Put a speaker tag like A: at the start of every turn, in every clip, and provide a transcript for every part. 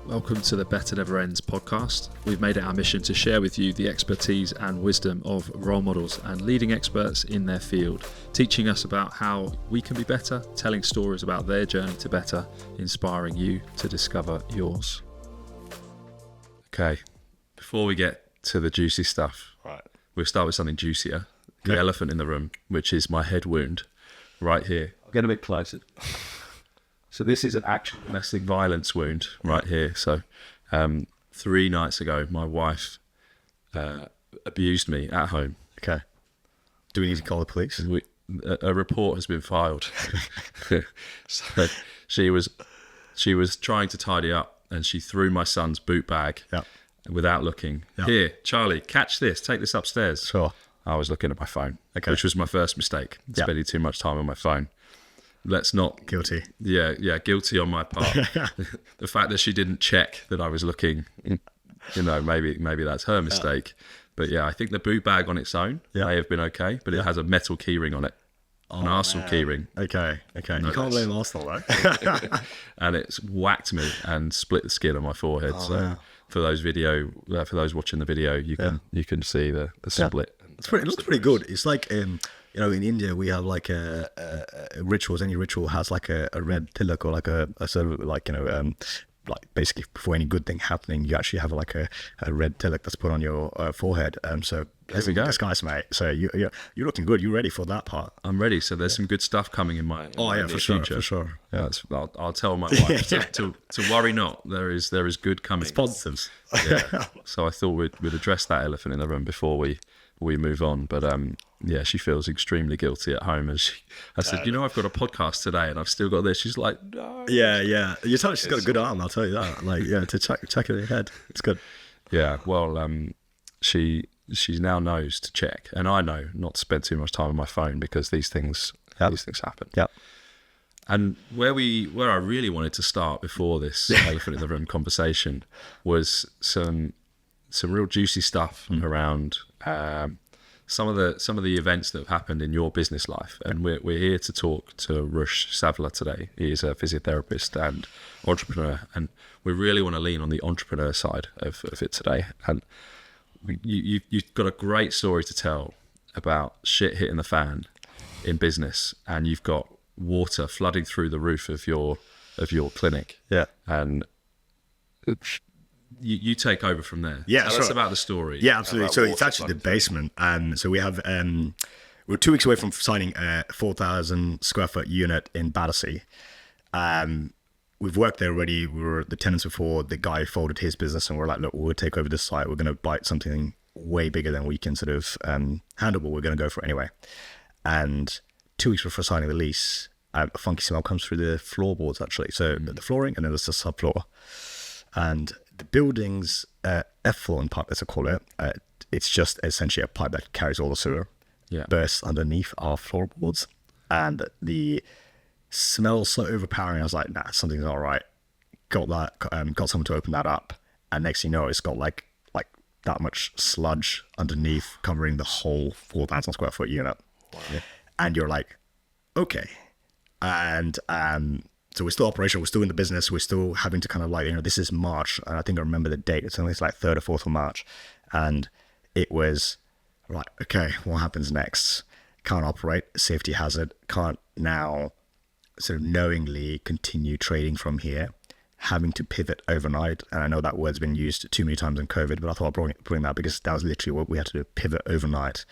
A: Welcome to the Better Never Ends podcast. We've made it our mission to share with you the expertise and wisdom of role models and leading experts in their field, teaching us about how we can be better, telling stories about their journey to better, inspiring you to discover yours. Okay, before we get to the juicy stuff, we'll start with something juicier. The elephant in the room, which is my head wound right here. I'll get a bit closer. So this is an actual domestic violence wound right here. So 3 nights ago, my wife abused me at home.
B: Okay. Do we need to call the police?
A: A report has been filed. So she was trying to tidy up, and she threw my son's boot bag without looking. Here, Charlie, catch this. Take this upstairs.
B: Sure.
A: I was looking at my phone, which was my first mistake. Spending too much time on my phone. Let's not...
B: Guilty.
A: Yeah, guilty on my part. The fact that she didn't check that I was looking, maybe that's her mistake. But yeah, I think the boot bag on its own may have been okay, but it has a metal keyring on it. An Arsenal keyring.
B: Okay. You can't blame Arsenal, right?
A: And it's whacked me and split the skin on my forehead. For those watching the video, you can see the split.
B: It looks pretty good. It's like... in India we have like rituals. Any ritual has like a red tilak or like a sort of like like basically before any good thing happening, you actually have like a red tilak that's put on your forehead. So there we go, guys, mate. So you're looking good. You ready for that part?
A: I'm ready. So there's some good stuff coming in my
B: for sure.
A: Yeah, I'll tell my wife to worry not. There is good coming.
B: It's positives.
A: Yeah. So I thought we'd address that elephant in the room before we move on, but she feels extremely guilty at home. And I said, I've got a podcast today and I've still got this. She's like, no.
B: Yeah. You tell her she's got a good arm, I'll tell you that. Like, to check her head. It's good.
A: Yeah, well, she now knows to check, and I know not to spend too much time on my phone because these things happen. Yeah. And where I really wanted to start before this elephant in the room conversation was some real juicy stuff around some of the events that have happened in your business life. And we're here to talk to Rushabh Savla today. He is a physiotherapist and entrepreneur, and we really want to lean on the entrepreneur side of it today. And you've got a great story to tell about shit hitting the fan in business, and you've got water flooding through the roof of your clinic. Yeah. And you take over from there.
B: Yeah,
A: Tell us about the story.
B: Yeah, absolutely. So it's actually the basement. So we have we're 2 weeks away from signing a 4,000 square foot unit in Battersea. We've worked there already. We were the tenants before. The guy folded his business, and we're like, look, we'll take over this site. We're going to buy something way bigger than we can sort of handle, but we're going to go for it anyway. And 2 weeks before signing the lease, a funky smell comes through the floorboards, actually. So the flooring, and then there's the subfloor. And the building's effluent pipe, as I call it, it's just essentially a pipe that carries all the sewer, bursts underneath our floorboards. And the smell's so overpowering, I was like, nah, something's all right. Got someone to open that up. And next thing you know, it's got like that much sludge underneath covering the whole 4,000 square foot unit. Wow. Yeah. And you're like, okay. And so we're still operational, we're still in the business, we're still having to kind of this is March, and I think I remember the date, it's only like 3rd or 4th of March, and it was like, okay, what happens next? Can't operate, safety hazard, can't now sort of knowingly continue trading from here, having to pivot overnight. And I know that word's been used too many times in COVID, but I thought I'd bring that because that was literally what we had to do, pivot overnight.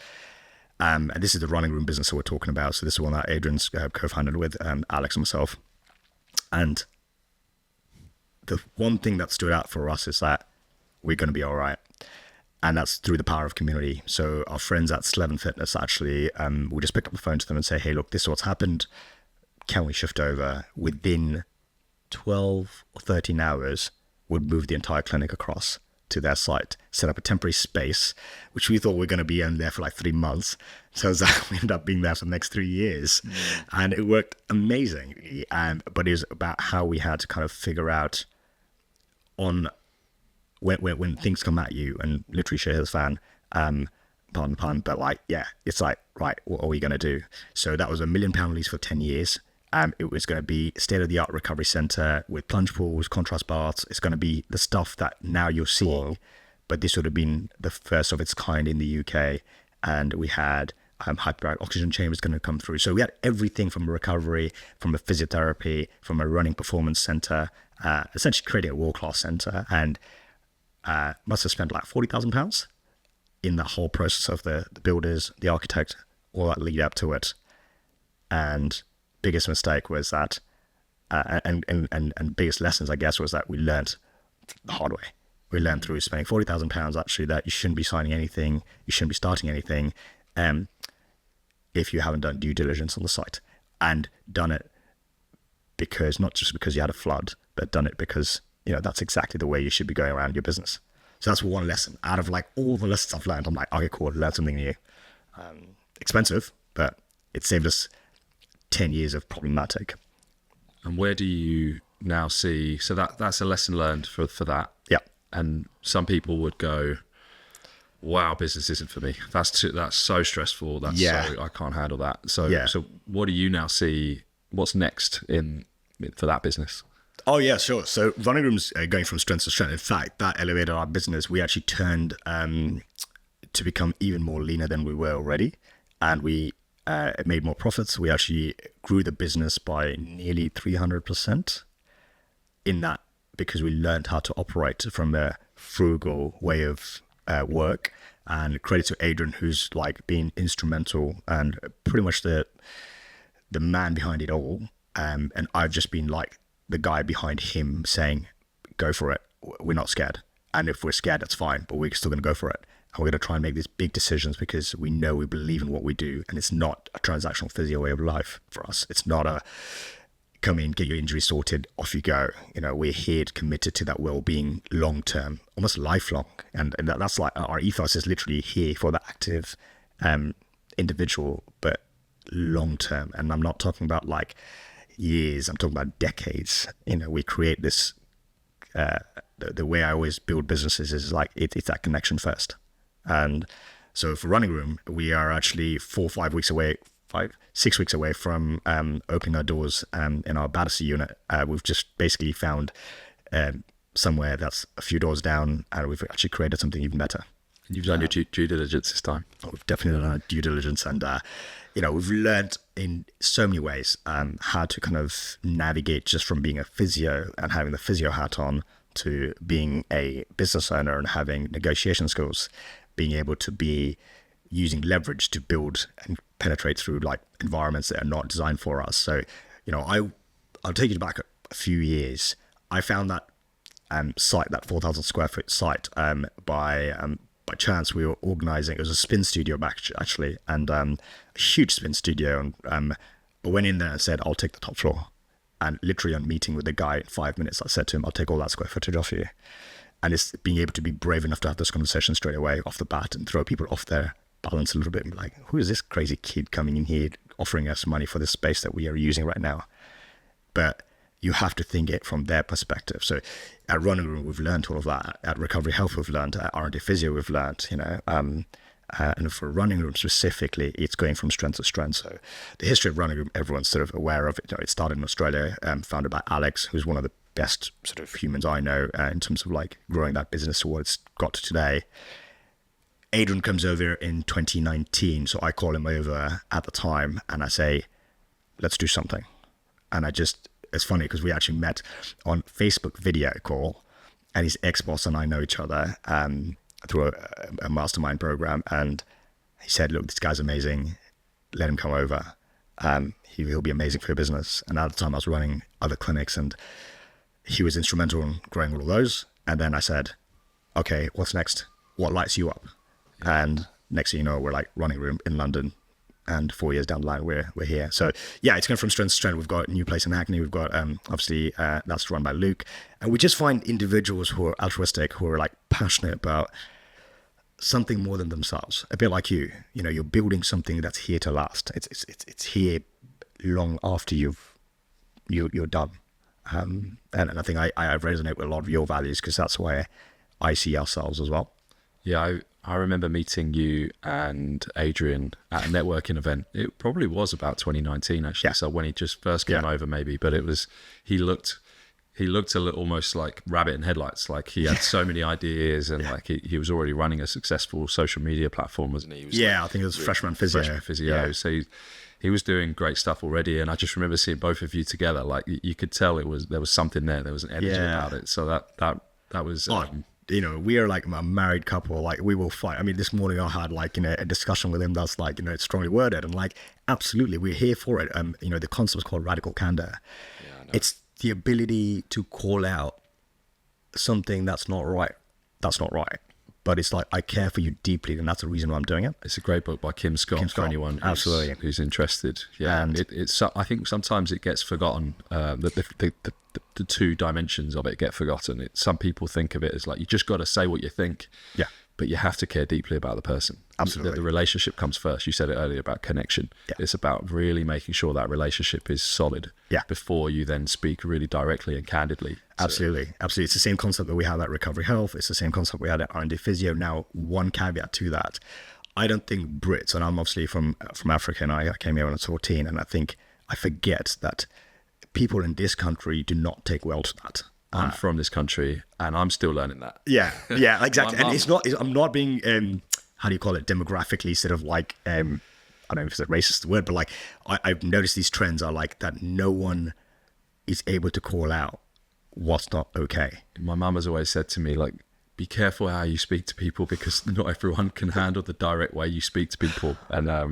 B: And this is the running room business that we're talking about. So this is one that Adrian's co-founded with Alex and myself. And the one thing that stood out for us is that we're going to be all right. And that's through the power of community. So our friends at Slevin Fitness, actually, we just picked up the phone to them and say, hey, look, this is what's happened. Can we shift over? Within 12 or 13 hours, we'd move the entire clinic across to their site, set up a temporary space, which we thought we were going to be in there for like 3 months. So we ended up being there for the next 3 years. And it worked amazing. But it was about how we had to kind of figure out on when things come at you, and literally share this fan, pardon the pun, but it's like, right, what are we going to do? So that was £1 million lease for 10 years. It was going to be state-of-the-art recovery center with plunge pools, contrast baths. It's going to be the stuff that now you're seeing, but this would have been the first of its kind in the UK. And we had hyperbaric oxygen chambers going to come through. So we had everything from recovery, from a physiotherapy, from a running performance center, essentially creating a world-class center. And must have spent like £40,000 in the whole process of the builders, the architect, all that lead up to it. And biggest mistake was that, and biggest lessons, I guess, was that we learned the hard way. We learned through spending £40,000 actually that you shouldn't be signing anything, you shouldn't be starting anything, if you haven't done due diligence on the site, and done it because, not just because you had a flood, but done it because, that's exactly the way you should be going around your business. So that's one lesson. Out of like all the lessons I've learned, I'm like, okay, cool, learn something new. Expensive, but it saved us 10 years of problematic.
A: And where do you now see, so that's a lesson learned for that.
B: Yeah.
A: And some people would go, wow, business isn't for me. That's so stressful. I can't handle that. So what do you now see? What's next for that business?
B: Oh yeah, sure. So running rooms going from strength to strength. In fact, that elevated our business. We actually turned to become even more leaner than we were already, and we made more profits. We actually grew the business by nearly 300% in that, because we learned how to operate from a frugal way of work. And credit to Adrian, who's like been instrumental and pretty much the man behind it all. And I've just been like the guy behind him saying, go for it. We're not scared. And if we're scared, that's fine, but we're still going to go for it. And we're going to try and make these big decisions because we know we believe in what we do. And it's not a transactional physio way of life for us. It's not a come in, get your injury sorted, off you go. We're here committed to that well-being long-term, almost lifelong. And that's like our ethos is literally here for the active individual, but long-term. And I'm not talking about like years, I'm talking about decades. We create this, the way I always build businesses is like, it's that connection first. And so for Running Room, we are actually 6 weeks away from opening our doors in our Battersea unit. We've just basically found somewhere that's a few doors down, and we've actually created something even better.
A: You've done your due diligence this time.
B: We've definitely done our due diligence, and we've learned in so many ways how to kind of navigate just from being a physio and having the physio hat on to being a business owner and having negotiation skills, being able to be using leverage to build and penetrate through like environments that are not designed for us. So, I'll take you back a few years. I found that site, that 4,000 square foot site, by chance. We were organizing, it was a spin studio back actually, and a huge spin studio. And I went in there and said, I'll take the top floor. And literally on meeting with the guy in 5 minutes, I said to him, I'll take all that square footage off you. And it's being able to be brave enough to have this conversation straight away off the bat and throw people off their balance a little bit and be like, who is this crazy kid coming in here offering us money for this space that we are using right now? But you have to think it from their perspective. So at Running Room, we've learned all of that. At Recovery Health, we've learned. At R&D Physio, we've learned, and for Running Room specifically, it's going from strength to strength. So the history of Running Room, everyone's sort of aware of it. It started in Australia, founded by Alex, who's one of the best sort of humans I know in terms of like growing that business to what it's got to today. Adrian comes over in 2019, so I call him over at the time and I say, let's do something. And it's funny because we actually met on Facebook video call, and his ex-boss and I know each other through a mastermind program. And he said, look, this guy's amazing. Let him come over. He'll be amazing for your business. And at the time I was running other clinics, and he was instrumental in growing all of those. And then I said, okay, what's next? What lights you up? And next thing you know, we're like Running Room in London, and 4 years down the line, we're here. So yeah, it's going from strength to strength. We've got a new place in Hackney. We've got obviously that's run by Luke, and we just find individuals who are altruistic, who are like passionate about something more than themselves. A bit like you're building something that's here to last. It's here long after you're done. And I think I resonate with a lot of your values, because that's why I see ourselves as well.
A: Yeah, I remember meeting you and Adrian at a networking event. It probably was about 2019 actually. So when he just first came over maybe, but it was, he looked a little almost like rabbit in headlights. Like he had so many ideas and like he was already running a successful social media platform, wasn't he? He was
B: I think it was Freshman Physio.
A: So he was doing great stuff already. And I just remember seeing both of you together. Like you could tell there was something there. There was an energy about it. So that was...
B: we are like a married couple, like we will fight. I mean, this morning I had like, a discussion with him that's like, it's strongly worded and like, absolutely, we're here for it. The concept is called radical candor. It's the ability to call out something that's not right. But it's like, I care for you deeply, and that's the reason why I'm doing it.
A: It's a great book by Kim Scott. For anyone who's interested. Yeah, and it's I think sometimes it gets forgotten. The two dimensions of it get forgotten. Some people think of it as like, you just got to say what you think. Yeah. But you have to care deeply about the person.
B: Absolutely.
A: The relationship comes first. You said it earlier about connection. Yeah. It's about really making sure that relationship is solid before you then speak really directly and candidly.
B: Absolutely. Absolutely. It's the same concept that we have at Recovery Health. It's the same concept we had at R&D Physio. Now, one caveat to that. I don't think Brits, and I'm obviously from Africa, and I came here when I was 14, and I think I forget that people in this country do not take well to that.
A: I'm from this country and I'm still learning that.
B: Yeah, exactly. And I'm not being, how do you call it, demographically sort of like, I don't know if it's a racist word, but like I've noticed these trends are like that no one is able to call out what's not okay.
A: My mum has always said to me, like, be careful how you speak to people because not everyone can handle the direct way you speak to people. And
B: I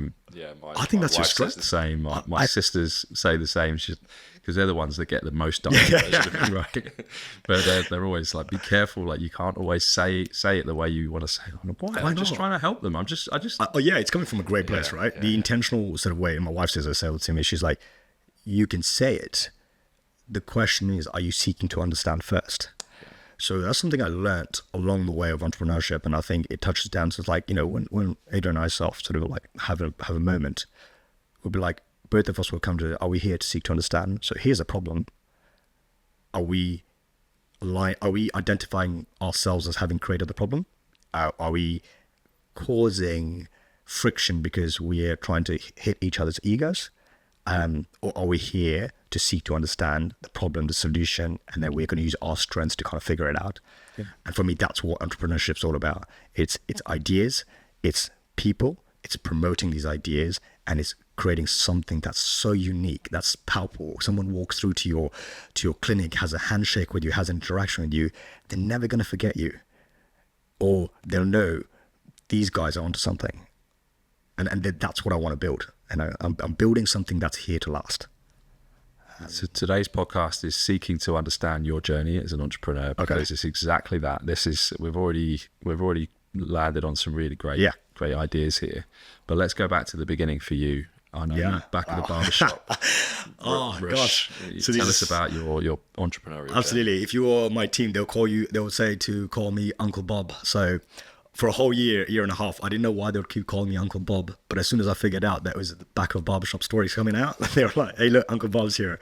B: think that's your strength.
A: The same. My sisters say the same. Because they're the ones that get the most direct version of me, right? But they're always like, be careful. Like you can't always say it the way you want to say it. Why? I'm just trying to help them.
B: It's coming from a great place, right? The intentional sort of way. And my wife says it to me. She's like, you can say it. The question is, are you seeking to understand first? So that's something I learned along the way of entrepreneurship, and I think it touches down to like, when Adrian and I sort of like have a moment, we'll be like, both of us will come to, are we here to seek to understand? So here's a problem. Are we identifying ourselves as having created the problem? Are we causing friction because we're trying to hit each other's egos? Or are we here to seek to understand the problem, the solution, and then we're going to use our strengths to kind of figure it out? Yeah. And for me, that's what entrepreneurship's all about. It's ideas, it's people, it's promoting these ideas, and it's creating something that's so unique, that's palpable. Someone walks through to your clinic, has a handshake with you, has an interaction with you, they're never going to forget you. Or they'll know these guys are onto something. And that's what I want to build. And I'm building something that's here to last.
A: So today's podcast is seeking to understand your journey as an entrepreneur, because it's exactly that. We've already landed on some really great ideas here. But let's go back to the beginning for you. I know you back at the barbershop.
B: Gosh.
A: So tell us about your entrepreneurial
B: Absolutely.
A: journey.
B: If you are my team, they'll say to call me Uncle Bob. So for a whole year and a half, I didn't know why they would keep calling me Uncle Bob. But as soon as I figured out that was the back of barbershop stories coming out, they were like, hey, look, Uncle Bob's here.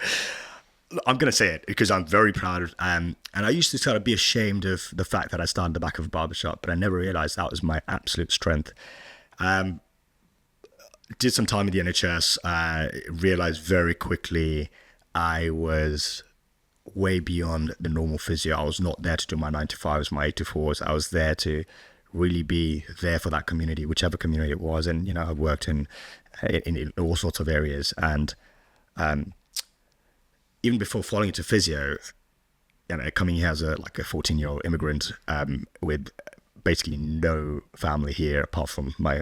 B: I'm going to say it because I'm very proud. And I used to sort of be ashamed of the fact that I started the back of a barbershop, but I never realized that was my absolute strength. Did some time in the NHS. Realized very quickly I was way beyond the normal physio. I was not there to do my 9 to 5s, my 8 to 4s. I was there to really be there for that community, whichever community it was. And, I've worked in all sorts of areas. And even before falling into physio, coming here as a 14-year-old immigrant with basically no family here apart from my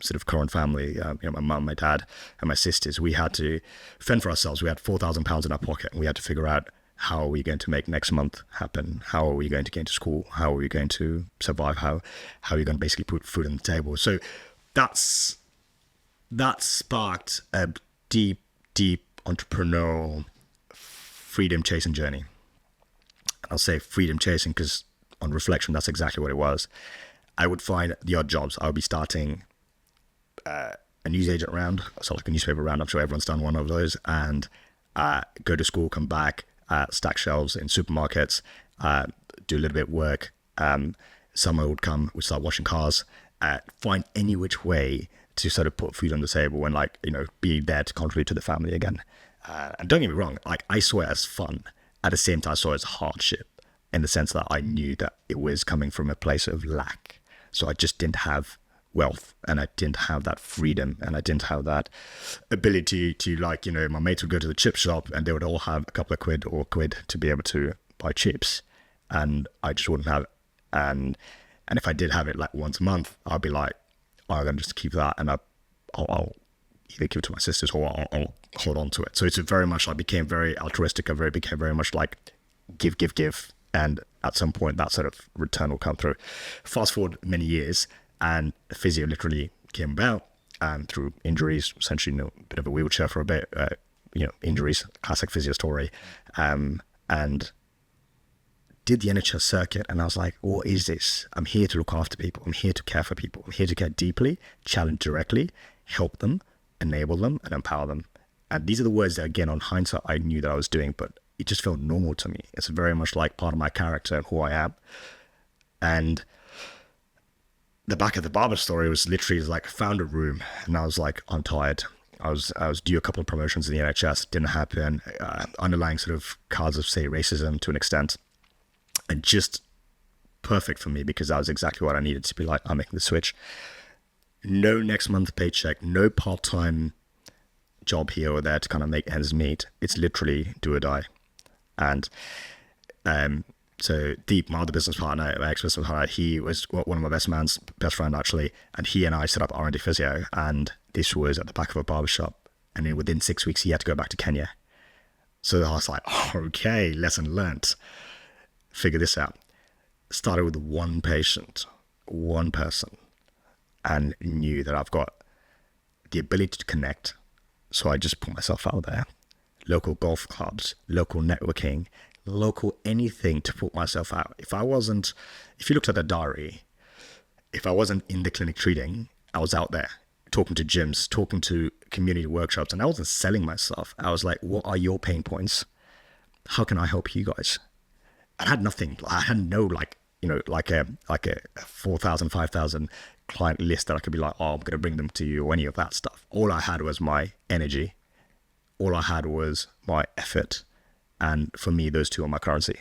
B: sort of current family, my mum, my dad, and my sisters. We had to fend for ourselves. We had £4,000 in our pocket, and we had to figure out how are we going to make next month happen? How are we going to get into school? How are we going to survive? How are we going to basically put food on the table? So that sparked a deep entrepreneurial freedom chasing journey. I'll say freedom chasing because on reflection, that's exactly what it was. I would find the odd jobs. I would be starting a newsagent round, so like a newspaper round. I'm sure everyone's done one of those. And go to school, come back, stack shelves in supermarkets, do a little bit of work. Summer would come, we'd start washing cars. find any which way to sort of put food on the table and like, you know, be there to contribute to the family again. And don't get me wrong, like I saw it as fun. At the same time, I saw it as hardship in the sense that I knew that it was coming from a place of lack. So I just didn't have wealth, and I didn't have that freedom, and I didn't have that ability to, like, you know, my mates would go to the chip shop and they would all have a couple of quid or quid to be able to buy chips, and I just wouldn't have it. And if I did have it like once a month, I'd be like, oh, I'm gonna just keep that, and I'll either give it to my sisters or I'll hold on to it. So it's very much like became very altruistic. I became very much like give, and at some point that sort of return will come through. Fast forward many years, and Physio literally came about through injuries, essentially, you know, a bit of a wheelchair for a bit, you know, injuries, classic Physio story, and did the NHS circuit. And I was like, what is this? I'm here to look after people. I'm here to care for people. I'm here to care deeply, challenge directly, help them, enable them, and empower them. And these are the words that, again, on hindsight, I knew that I was doing, but it just felt normal to me. It's very much like part of my character and who I am. And the back of the barber story was literally like found a room, and I was like, I'm tired. I was due a couple of promotions in the NHS, didn't happen. Underlying sort of cards of, say, racism to an extent, and just perfect for me because that was exactly what I needed to be like. I'm making the switch. No next month paycheck, no part-time job here or there to kind of make ends meet. It's literally do or die. And so Deep, my other business partner, my ex-business partner, he was one of my best friend actually, and he and I set up R&D Physio, and this was at the back of a barbershop, and then within 6 weeks he had to go back to Kenya. So I was like, okay, lesson learnt. Figure this out. Started with one patient, one person, and knew that I've got the ability to connect. So I just put myself out there. Local golf clubs, local networking, local anything to put myself out. If you looked at the diary, if I wasn't in the clinic treating, I was out there talking to gyms, talking to community workshops, and I wasn't selling myself. I was like, what are your pain points? How can I help you guys? I had nothing. I had no like a 4,000, 5,000 client list that I could be like, oh, I'm going to bring them to you or any of that stuff. All I had was my energy. All I had was my effort. And for me, those two are my currency.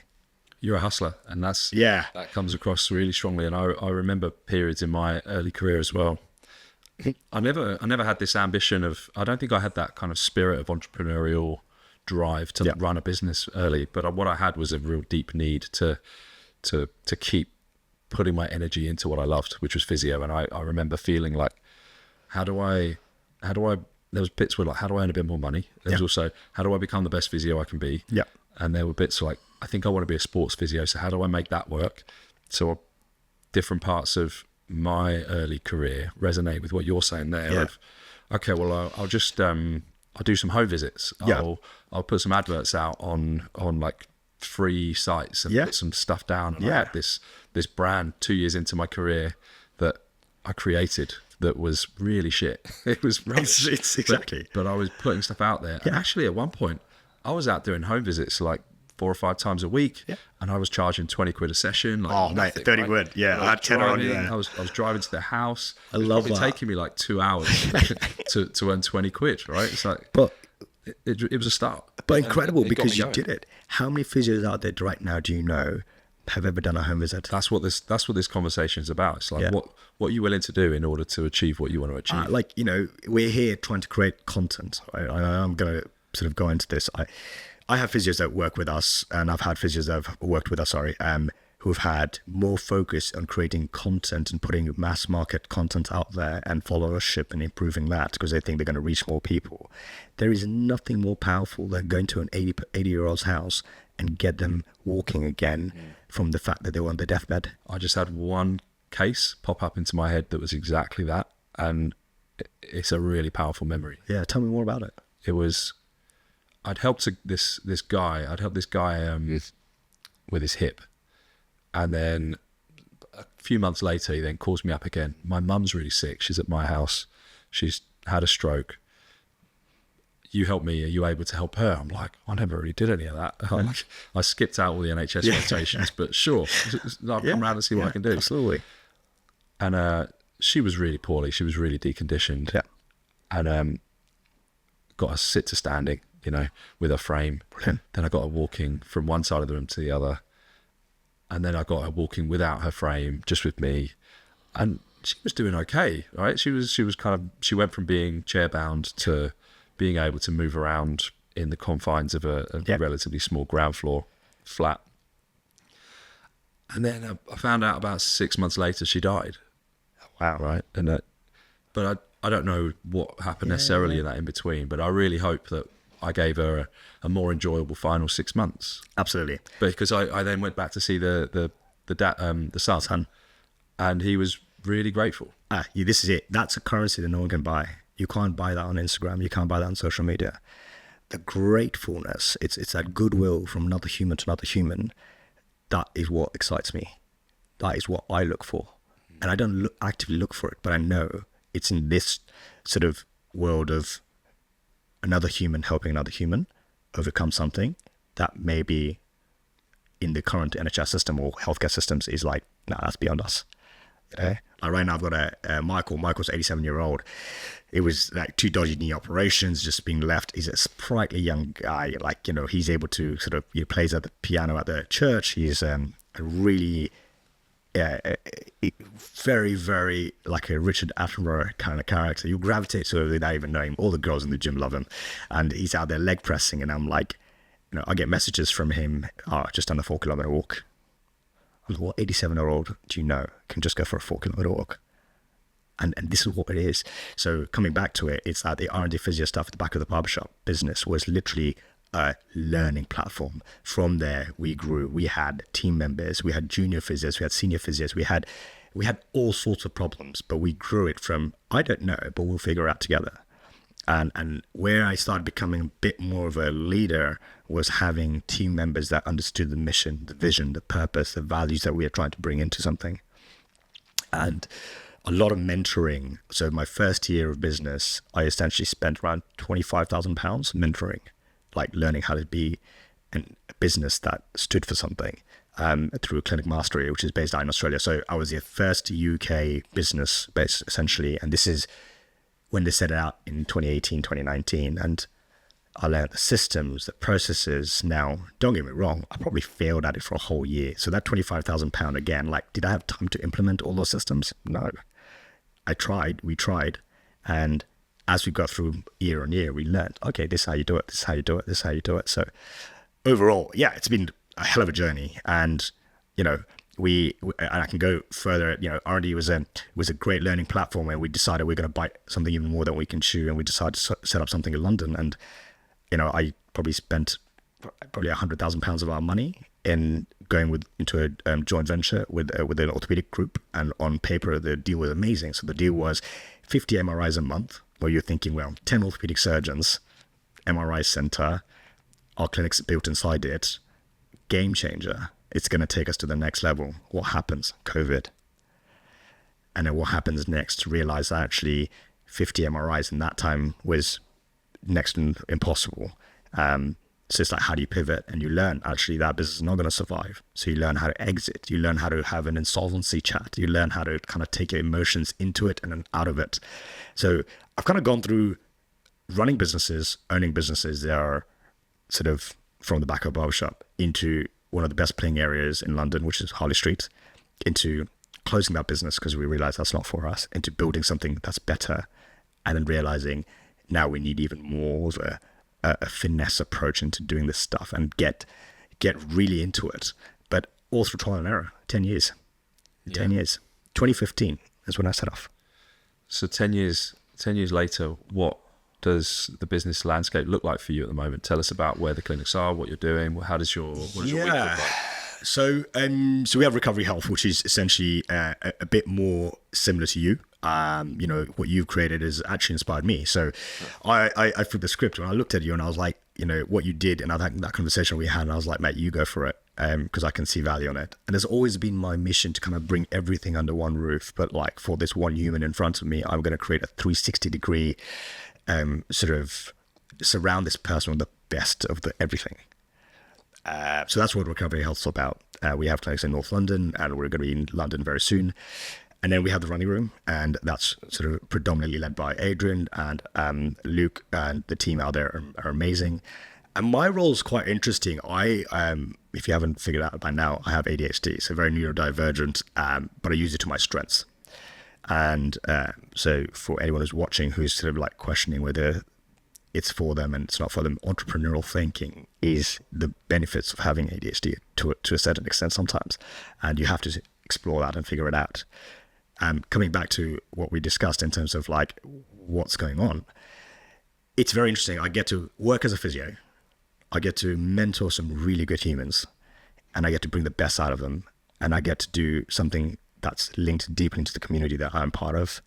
A: You're a hustler, and that comes across really strongly. And I remember periods in my early career as well. I never had this ambition of, I don't think I had that kind of spirit of entrepreneurial drive to run a business early, but what I had was a real deep need to keep putting my energy into what I loved, which was physio. And I remember feeling like, how do I, there was bits where like, how do I earn a bit more money? There was also, how do I become the best physio I can be? Yeah. And there were bits like, I think I want to be a sports physio. So how do I make that work? So different parts of my early career resonate with what you're saying there. Yeah. Of, okay, well, I'll just, I'll do some home visits. I'll put some adverts out on like free sites and put some stuff down. And I had this brand 2 years into my career that I created that was really shit. It was rubbish.
B: It's exactly.
A: But I was putting stuff out there. Yeah. And actually at one point I was out doing home visits like 4 or 5 times a week, and I was charging 20 quid a session. Like
B: oh, nothing, mate, 30 quid. Yeah, I had 10 on you.
A: I was driving to their house.
B: I love that.
A: It was taking me like 2 hours to earn 20 quid, right? It's like,
B: but
A: it was a start.
B: But incredible because you did it. How many physios out there right now do you know have ever done a home visit?
A: That's what this conversation is about. It's like what are you willing to do in order to achieve what you want to achieve?
B: Like, you know, we're here trying to create content. I'm going to sort of go into this. I have physios that work with us, and I've had physios that have worked with us, who've had more focus on creating content and putting mass market content out there and followership and improving that because they think they're going to reach more people. There is nothing more powerful than going to an 80-year-old's house and get them walking again from the fact that they were on their deathbed.
A: I just had one case pop up into my head that was exactly that, and it's a really powerful memory.
B: Yeah, tell me more about it.
A: It was, I'd helped this guy with his hip, and then a few months later he then calls me up again. My mum's really sick. She's at my house. She's had a stroke. You help me. Are you able to help her? I'm like, I never really did any of that. I skipped out all the NHS rotations, but sure, I'll come around and see what I can do.
B: Absolutely.
A: And she was really poorly. She was really deconditioned.
B: Yeah.
A: And got her sit to standing, with her frame.
B: Brilliant.
A: Then I got her walking from one side of the room to the other. And then I got her walking without her frame, just with me. And she was doing okay, right? She went from being chair bound to being able to move around in the confines of a relatively small ground floor flat. And then I found out about 6 months later she died.
B: Wow.
A: Right. And but I don't know what happened necessarily in that in between, but I really hope that I gave her a more enjoyable final 6 months.
B: Absolutely.
A: Because I then went back to see the son, and he was really grateful.
B: This is it. That's a currency that no one can buy. You can't buy that on Instagram. You can't buy that on social media. The gratefulness, it's that goodwill from another human to another human. That is what excites me. That is what I look for. And I don't actively look for it, but I know it's in this sort of world of another human helping another human overcome something that maybe in the current NHS system or healthcare systems is like, nah, that's beyond us. Like right now I've got a Michael's 87-year-old. It was like 2 dodgy knee operations, just being left. He's a sprightly young guy. He's able to sort of, he plays at the piano at the church. He's a really very, very like a Richard Attenborough kind of character. You gravitate to him without even knowing. All the girls in the gym love him, and he's out there leg pressing. And I'm like, I get messages from him. Just on a 4-kilometer walk. I'm like, what 87-year-old do you know can just go for a 4-kilometer walk? And this is what it is. So coming back to it, it's that the R&D physio stuff at the back of the barbershop business was literally a learning platform. From there, we grew. We had team members, we had junior physios, we had senior physios, we had all sorts of problems, but we grew it from, I don't know, but we'll figure it out together. And where I started becoming a bit more of a leader was having team members that understood the mission, the vision, the purpose, the values that we are trying to bring into something. And a lot of mentoring. So my first year of business, I essentially spent around £25,000 mentoring, like learning how to be a business that stood for something through Clinic Mastery, which is based out in Australia. So I was the first UK business based essentially. And this is when they set it out in 2018, 2019. And I learned the systems, the processes. Now, don't get me wrong, I probably failed at it for a whole year. So that £25,000 again, like, did I have time to implement all those systems? No. We tried. And as we got through year on year, we learned, okay, this is how you do it, this is how you do it, this is how you do it. So overall, yeah, it's been a hell of a journey. And, and I can go further, R&D was a great learning platform where we decided we're going to bite something even more than we can chew. And we decided to set up something in London. And, I probably spent £100,000 of our money in going into a joint venture with an orthopedic group. And on paper, the deal was amazing. So the deal was 50 MRIs a month, where you're thinking, well, 10 orthopedic surgeons, MRI center, our clinics built inside it, game changer. It's going to take us to the next level. What happens? COVID. And then what happens next? Realize that actually 50 MRIs in that time was next to impossible. So it's like, how do you pivot? And you learn actually that business is not going to survive. So you learn how to exit. You learn how to have an insolvency chat. You learn how to kind of take your emotions into it and then out of it. So I've kind of gone through running businesses, owning businesses. They are sort of from the back of a barbershop into one of the best playing areas in London, which is Harley Street, into closing that business because we realized that's not for us, into building something that's better, and then realizing now we need even more of a finesse approach into doing this stuff and get really into it. But all through trial and error. 10 years. 10 years. 2015 is when I set off.
A: So 10 years later, what does the business landscape look like for you at the moment? Tell us about where the clinics are, what you're doing. What does your week look like?
B: So we have Recovery Health, which is essentially a bit more similar to you. What you've created has actually inspired me. So I flipped the script when I looked at you and I was like, what you did, and that conversation we had, and I was like, mate, you go for it, because I can see value on it. And it's always been my mission to kind of bring everything under one roof. But like for this one human in front of me, I'm going to create a 360-degree sort of surround this person with the best of everything. So that's what Recovery Health's about. We have clinics in North London, and we're going to be in London very soon. And then we have the running room, and that's sort of predominantly led by Adrian and Luke, and the team out there are amazing. And my role is quite interesting. If you haven't figured out by now, I have ADHD, so very neurodivergent, but I use it to my strengths. And so for anyone who's watching, who's sort of like questioning whether it's for them and it's not for them, entrepreneurial thinking is the benefits of having ADHD to a certain extent sometimes. And you have to explore that and figure it out. Coming back to what we discussed in terms of like what's going on, it's very interesting. I get to work as a physio. I get to mentor some really good humans, and I get to bring the best out of them. And I get to do something that's linked deeply into the community that I'm part of.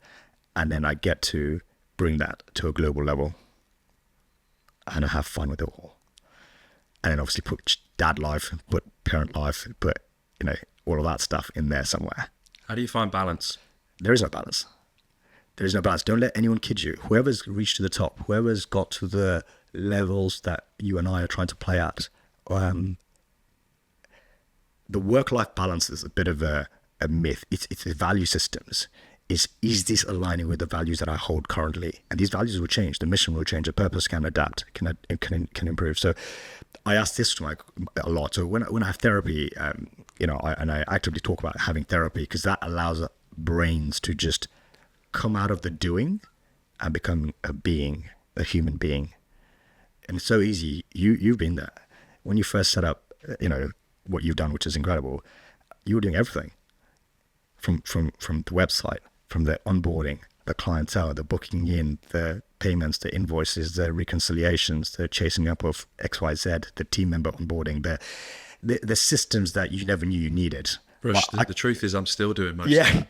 B: And then I get to bring that to a global level, and I have fun with it all. And then obviously put dad life, put parent life, put, all of that stuff in there somewhere.
A: How do you find balance?
B: There is no balance. There is no balance. Don't let anyone kid you. Whoever's reached to the top, whoever's got to the levels that you and I are trying to play at, the work-life balance is a bit of a myth. It's the value systems. Is this aligning with the values that I hold currently? And these values will change. The mission will change. The purpose can adapt, can improve. So I ask this to a lot. So when I have therapy, I actively talk about having therapy, because that allows brains to just come out of the doing and become a human being. And it's so easy. You've been there. When you first set up, what you've done, which is incredible, you were doing everything from the website, from the onboarding, the clientele, the booking in, the payments, the invoices, the reconciliations, the chasing up of XYZ, the team member onboarding, the systems that you never knew you needed.
A: Rush, the truth is I'm still doing most of it.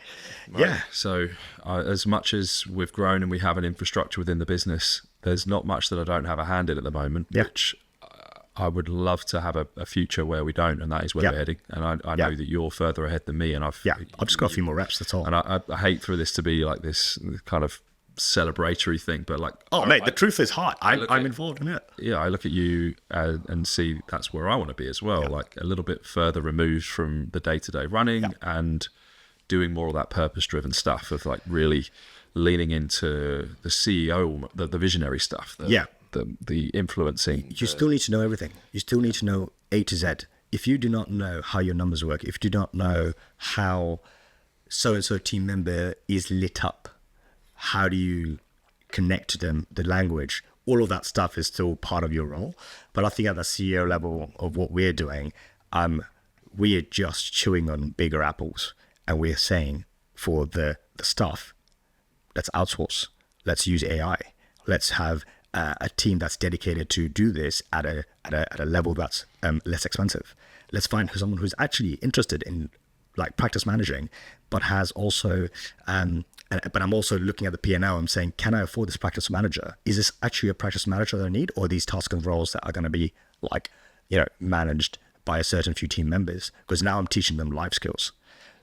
A: Right?
B: Yeah.
A: So as much as we've grown and we have an infrastructure within the business, there's not much that I don't have a hand in at the moment, which I would love to have a future where we don't, and that is where we're heading. And I know that you're further ahead than me, and I've
B: just got a few more reps, that's all.
A: And I hate for this to be like this kind of celebratory thing, but like,
B: the truth is hard. I'm involved in it.
A: Yeah, I look at you and see that's where I want to be as well, like a little bit further removed from the day-to-day running and doing more of that purpose-driven stuff of like really leaning into the CEO, the visionary stuff. The influencing.
B: You still need to know everything. You still need to know A to Z. If you do not know how your numbers work, if you do not know how so-and-so team member is lit up, how do you connect to them, the language, all of that stuff is still part of your role. But I think at the CEO level of what we're doing, we are just chewing on bigger apples, and we're saying for the stuff, let's outsource, let's use AI, let's have a team that's dedicated to do this at a level that's less expensive. Let's find someone who's actually interested in like practice managing, but has also, but I'm also looking at the P&L. I'm saying, can I afford this practice manager? Is this actually a practice manager that I need, or these tasks and roles that are going to be like, managed by a certain few team members? Because now I'm teaching them life skills.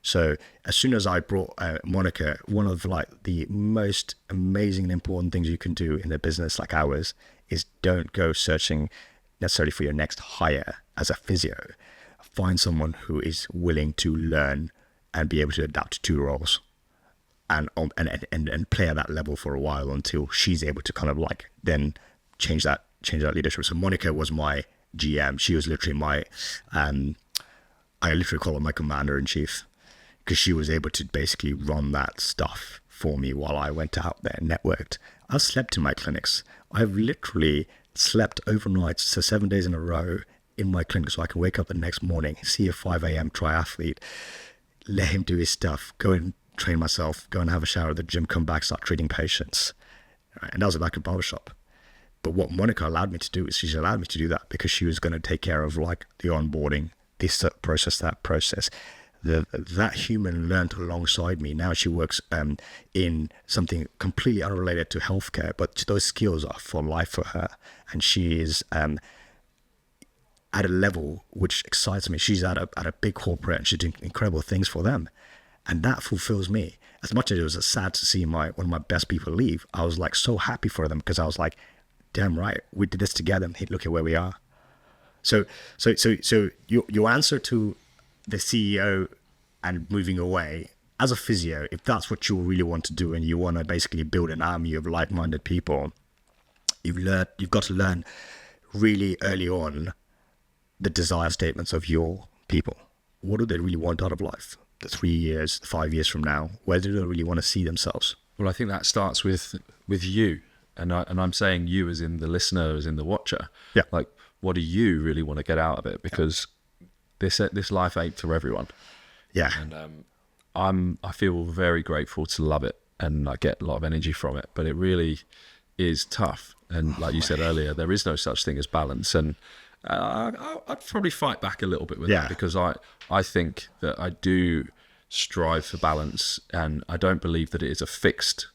B: So as soon as I brought Monica, one of like the most amazing and important things you can do in a business like ours is don't go searching necessarily for your next hire as a physio. Find someone who is willing to learn and be able to adapt to roles and play at that level for a while until she's able to kind of like then change that leadership. So Monica was my GM. She was literally my, I literally call her my commander in chief, because she was able to basically run that stuff for me while I went out there and networked. I've slept in my clinics. I've literally slept overnight, so 7 days in a row in my clinic, so I can wake up the next morning, see a 5 a.m. triathlete, let him do his stuff, go and train myself, go and have a shower at the gym, come back, start treating patients. And that was back at barbershop. But what Monica allowed me to do is she allowed me to do that because she was going to take care of like the onboarding, this process, that process. That human learned alongside me. Now she works in something completely unrelated to healthcare, but those skills are for life for her. And she is at a level which excites me. She's at a big corporate and she's doing incredible things for them. And that fulfills me. As much as it was sad to see one of my best people leave, I was like so happy for them because I was like, damn right, we did this together and look at where we are. So your answer to the CEO and moving away as a physio, if that's what you really want to do and you want to basically build an army of like-minded people, you've got to learn really early on the desire statements of your people. What do they really want out of life? The 3 years, 5 years from now, where do they really want to see themselves?
A: Well, I think that starts with you, and I'm saying you as in the listener, as in the watcher.
B: Yeah.
A: Like, what do you really want to get out of it? Because this life ain't for everyone.
B: Yeah.
A: And I feel very grateful to love it, and I get a lot of energy from it. But it really is tough. And like you said earlier, there is no such thing as balance. And I'd probably fight back a little bit with that, because I think that I do strive for balance, and I don't believe that it is a fixed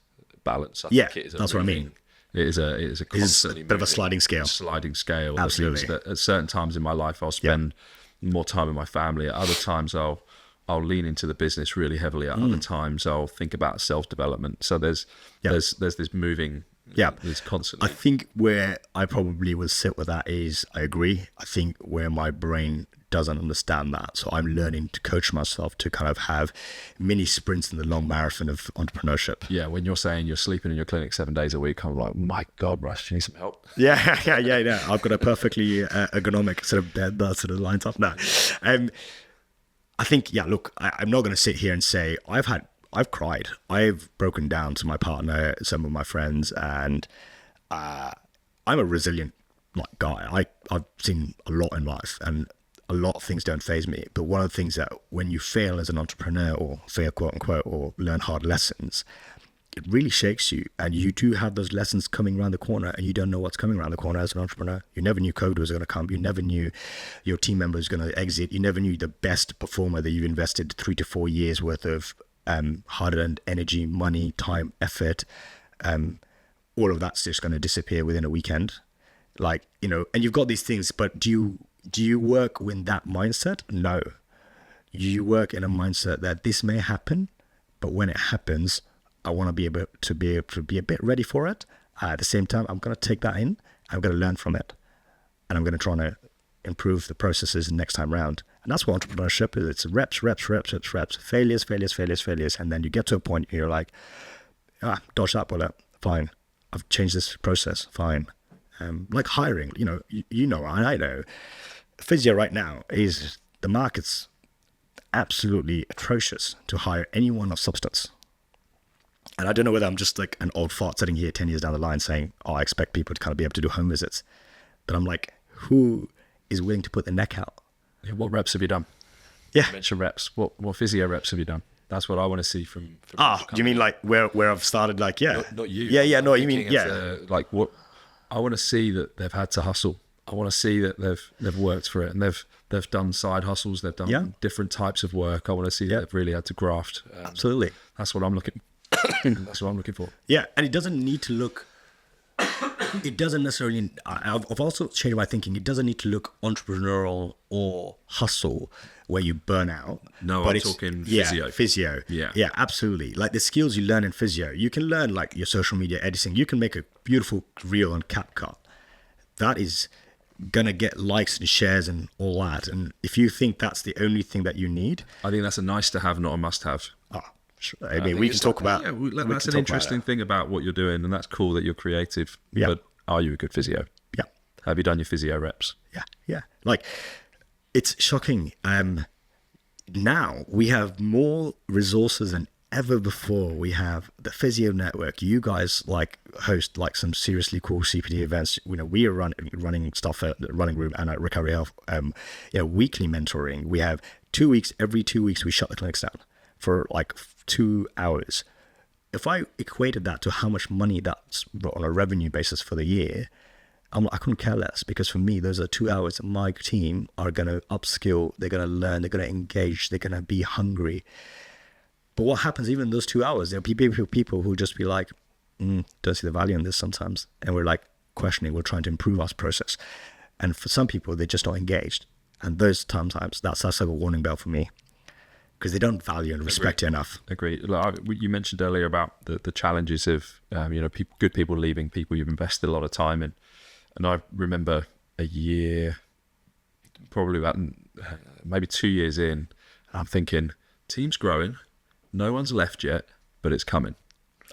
A: balance. I think it is
B: that's what I mean.
A: It is a constantly
B: a bit of a sliding scale.
A: Absolutely. That at certain times in my life, I'll spend more time with my family. At other times, I'll lean into the business really heavily. At other times, I'll think about self-development. So there's this moving.
B: Yeah,
A: there's constantly.
B: I think where I probably would sit with that is, I agree. I think where my brain doesn't understand that. So I'm learning to coach myself to kind of have mini sprints in the long marathon of entrepreneurship.
A: Yeah, when you're saying you're sleeping in your clinic 7 days a week, I'm like, my God, Rush, you need some help.
B: Yeah. I've got a perfectly ergonomic sort of bed that sort of lines up now. I think, look, I'm not going to sit here and say I've cried. I've broken down to my partner, some of my friends, and I'm a resilient guy. I've seen a lot in life, and a lot of things don't faze me. But one of the things that when you fail as an entrepreneur, or fail quote unquote, or learn hard lessons, it really shakes you. And you do have those lessons coming around the corner, and you don't know what's coming around the corner as an entrepreneur. You never knew COVID was going to come. You never knew your team member was going to exit. You never knew the best performer that you invested 3 to 4 years worth of hard-earned energy, money, time, effort. All of that's just going to disappear within a weekend. And you've got these things, but do you work with that mindset? No. You work in a mindset that this may happen, but when it happens, I want to be able to be a bit ready for it. At the same time, I'm going to take that in. I'm going to learn from it, and I'm going to try to improve the processes next time round. And that's what entrepreneurship is. It's reps, failures, and then you get to a point where you're like, dodge that bullet, fine. I've changed this process, fine. Like hiring, I know. Physio right now is, the market's absolutely atrocious to hire anyone of substance. And I don't know whether I'm just like an old fart sitting here 10 years down the line saying, I expect people to kind of be able to do home visits. But I'm like, who is willing to put the neck out?
A: Yeah, what reps have you done?
B: Yeah.
A: You mentioned reps. What physio reps have you done? That's what I want to see from
B: do you mean like where I've started? Like,
A: not you.
B: Yeah. No, you mean,
A: like what I want to see, that they've had to hustle. I want to see that they've worked for it, and they've done side hustles. They've done different types of work. I want to see that they've really had to graft.
B: Absolutely.
A: That's what I'm looking. That's what I'm looking for.
B: Yeah, and it doesn't need to look. It doesn't necessarily. I've also changed my thinking. It doesn't need to look entrepreneurial or hustle where you burn out.
A: No,
B: but
A: I'm talking physio.
B: Physio. Yeah, absolutely. Like the skills you learn in physio, you can learn like your social media editing. You can make a beautiful reel on CapCut. That is gonna get likes and shares and all that. And if you think that's the only thing that you need,
A: I think that's a nice to have, not a must have.
B: I mean, we can talk about.
A: Yeah, that's an interesting thing about what you're doing, and that's cool that you're creative. Yeah. But are you a good physio?
B: Yeah.
A: Have you done your physio reps?
B: Yeah. Like, it's shocking. Now we have more resources than ever before. We have the Physio Network. You guys host some seriously cool CPD events. We are running stuff at the Running Room and at Recovery Health. Weekly mentoring. We have 2 weeks. Every 2 weeks, we shut the clinics down for 2 hours. If I equated that to how much money that's on a revenue basis for the year, I couldn't care less, because for me, those are 2 hours that my team are going to upskill, they're going to learn, they're going to engage, they're going to be hungry. But what happens even in those 2 hours, there'll be people who just be like, don't see the value in this sometimes. And we're questioning, we're trying to improve our process. And for some people, they're just not engaged. And those sometimes, that's like a warning bell for me, because they don't value and respect it enough.
A: Agreed. You mentioned earlier about the challenges of good people leaving, people you've invested a lot of time in. And I remember a year, probably about maybe 2 years in, I'm thinking, team's growing, no one's left yet, but it's coming.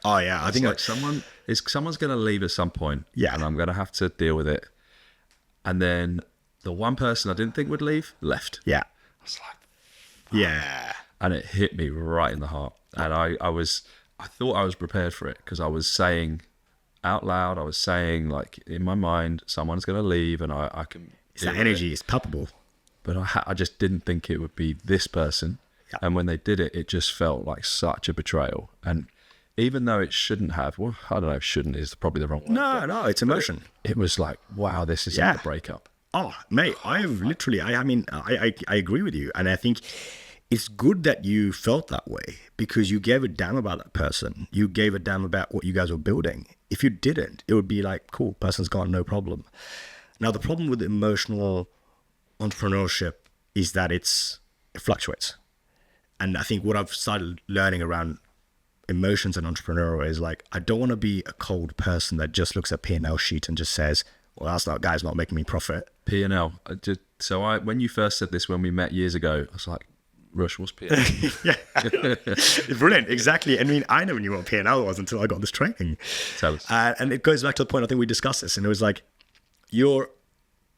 B: Oh yeah, I think
A: like someone's going to leave at some point, and I'm going to have to deal with it. And then the one person I didn't think would leave left.
B: Yeah,
A: I was like,
B: yeah,
A: and it hit me right in the heart. And I thought I was prepared for it, because I was saying out loud, I was saying like in my mind, someone's going to leave, and I can.
B: It's that energy. It's palpable.
A: But I just didn't think it would be this person.
B: Yeah.
A: And when they did it, it just felt like such a betrayal. And even though it shouldn't have, well, I don't know, shouldn't is probably the wrong word.
B: No, it's emotion.
A: It was like, wow, this is like a breakup.
B: Oh, mate, I agree with you. And I think it's good that you felt that way, because you gave a damn about that person. You gave a damn about what you guys were building. If you didn't, it would be like, cool, person's gone, no problem. Now, the problem with emotional entrepreneurship is that it fluctuates. And I think what I've started learning around emotions and entrepreneurial is like, I don't want to be a cold person that just looks at P&L sheet and just says, well, that guy's not making me profit.
A: P&L. When you first said this, when we met years ago, I was like, Rush, what's P&L?
B: Yeah, brilliant, exactly. I mean, I never knew what P&L was until I got this training.
A: Tell us.
B: And it goes back to the point, I think we discussed this, and it was like, you're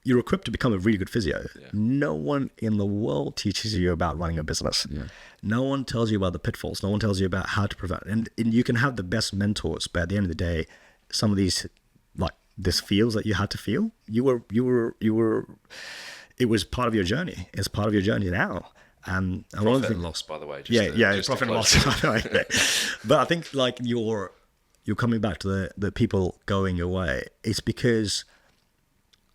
B: equipped to become a really good physio. Yeah. No one in the world teaches you about running a business. Yeah. No one tells you about the pitfalls. No one tells you about how to prevent. And you can have the best mentors, but at the end of the day, some of these, like this feels that you had to feel, it was part of your journey. It's part of your journey now. And
A: profit and loss, by the way.
B: Profit and loss. But I think like you're coming back to the people going your way. It's because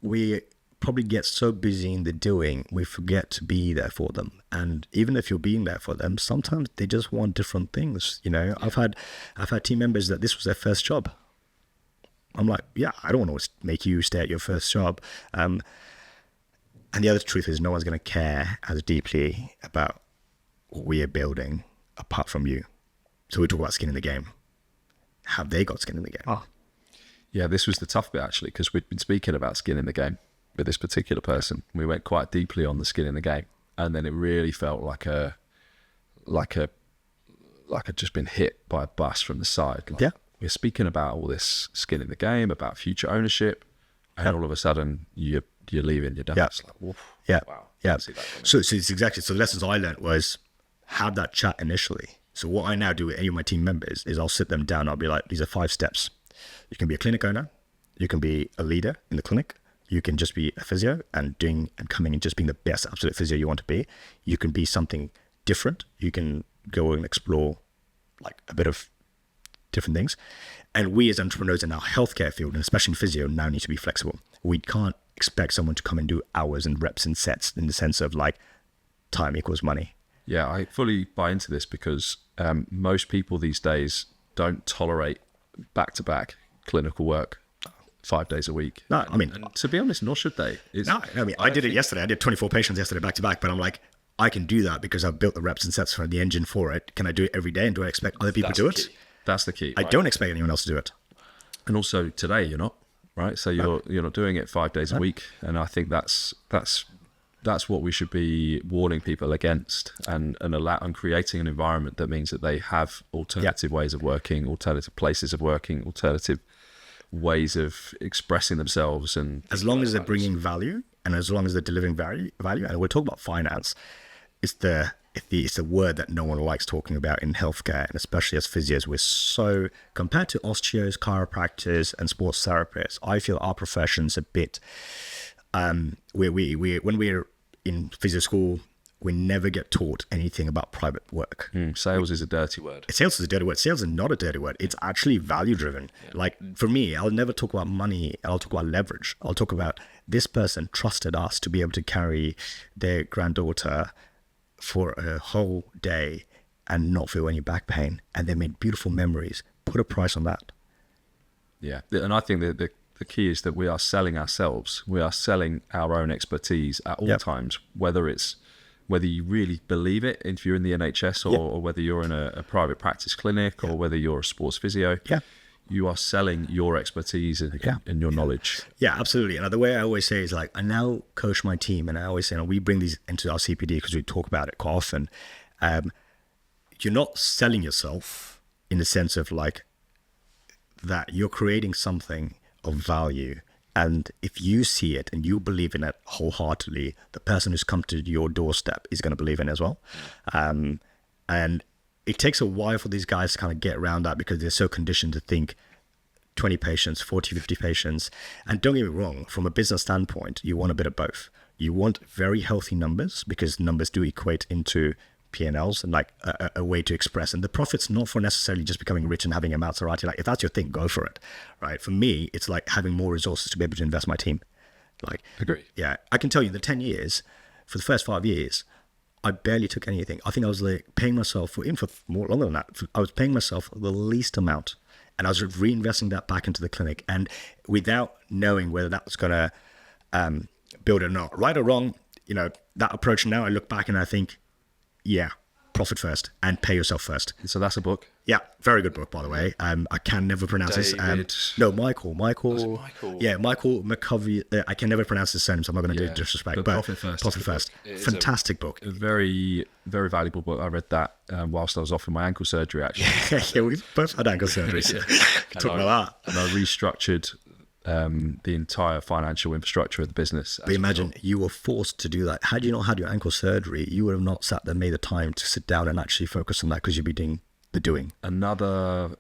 B: we probably get so busy in the doing, we forget to be there for them. And even if you're being there for them, sometimes they just want different things. You know, I've had team members that this was their first job. I'm like, yeah, I don't want to make you stay at your first job. And the other truth is, no one's going to care as deeply about what we are building apart from you. So we talk about skin in the game. Have they got skin in the game?
A: Oh. Yeah, this was the tough bit actually, because we'd been speaking about skin in the game with this particular person. We went quite deeply on the skin in the game, and then it really felt like a just been hit by a bus from the side. Like, we're speaking about all this skin in the game, about future ownership, and all of a sudden you're leaving, you're done. It's like, woof, wow.
B: Yeah. So it's exactly, so the lessons I learned was have that chat initially. So what I now do with any of my team members is I'll sit them down. I'll be like, these are 5 steps. You can be a clinic owner. You can be a leader in the clinic. You can just be a physio and coming and just being the best absolute physio you want to be. You can be something different. You can go and explore like a bit of different things. And we as entrepreneurs in our healthcare field, and especially in physio, now need to be flexible. We can't expect someone to come and do hours and reps and sets in the sense of like time equals money.
A: Yeah, I fully buy into this, because most people these days don't tolerate back-to-back clinical work 5 days a week.
B: No, I mean,
A: and to be honest, nor should they.
B: I did it yesterday. I did 24 patients yesterday back to back, but I'm like, I can do that because I've built the reps and sets for the engine for it. Can I do it every day? And do I expect other people to do it?
A: That's the key.
B: I don't expect anyone else to do it.
A: And also today you're not, right? So you're not doing it 5 days a week. And I think that's what we should be warning people against, and creating an environment that means that they have alternative ways of working, alternative places of working, alternative ways of expressing themselves. And
B: as long as they're bringing value, and as long as they're delivering value, and we're talking about finance, it's the word that no one likes talking about in healthcare, and especially as physios, we're so, compared to osteos, chiropractors, and sports therapists, I feel our profession's a bit, when we're in physio school, we never get taught anything about private work.
A: Sales is a dirty word.
B: Sales is a dirty word. Sales is not a dirty word. It's actually value driven. Yeah. Like for me, I'll never talk about money. I'll talk about leverage. I'll talk about this person trusted us to be able to carry their granddaughter for a whole day and not feel any back pain. And they made beautiful memories. Put a price on that.
A: Yeah. And I think that the key is that we are selling ourselves. We are selling our own expertise at all times, whether you really believe it, if you're in the NHS or whether you're in a private practice clinic or whether you're a sports physio, you are selling your expertise and your knowledge.
B: Yeah, absolutely. And the way I always say is like, I now coach my team, and I always say, we bring these into our CPD because we talk about it quite often. you're not selling yourself in the sense of like that you're creating something of value. And if you see it and you believe in it wholeheartedly, the person who's come to your doorstep is going to believe in it as well. And it takes a while for these guys to kind of get around that because they're so conditioned to think 20 patients, 40, 50 patients. And don't get me wrong, from a business standpoint, you want a bit of both. You want very healthy numbers because numbers do equate into P&Ls and like a way to express. And the profit's not for necessarily just becoming rich and having a Maserati. Like if that's your thing, go for it, right? For me, it's like having more resources to be able to invest my team. Like,
A: agree.
B: Yeah, I can tell you the 10 years, for the first 5 years, I barely took anything. I think I was like paying myself for, even for more longer than that, I was paying myself the least amount. And I was reinvesting that back into the clinic. And without knowing whether that was going to build it or not, right or wrong, you know, that approach now, I look back and I think, yeah, profit first and pay yourself first.
A: So that's a book.
B: Yeah, very good book, by the way. I can never pronounce this. No, Michael. Yeah, Michael McCovey. I can never pronounce his surname, so I'm not going to do disrespect. But
A: Profit First.
B: Profit First. Fantastic book.
A: A very, very valuable book. I read that whilst I was off in my ankle surgery, actually.
B: Yeah, we've both had ankle surgeries. Talk about that.
A: And I restructured the entire financial infrastructure of the business.
B: But imagine you were forced to do that. Had you not had your ankle surgery, you would have not sat there, made the time to sit down and actually focus on that because you'd be doing the doing.
A: Another,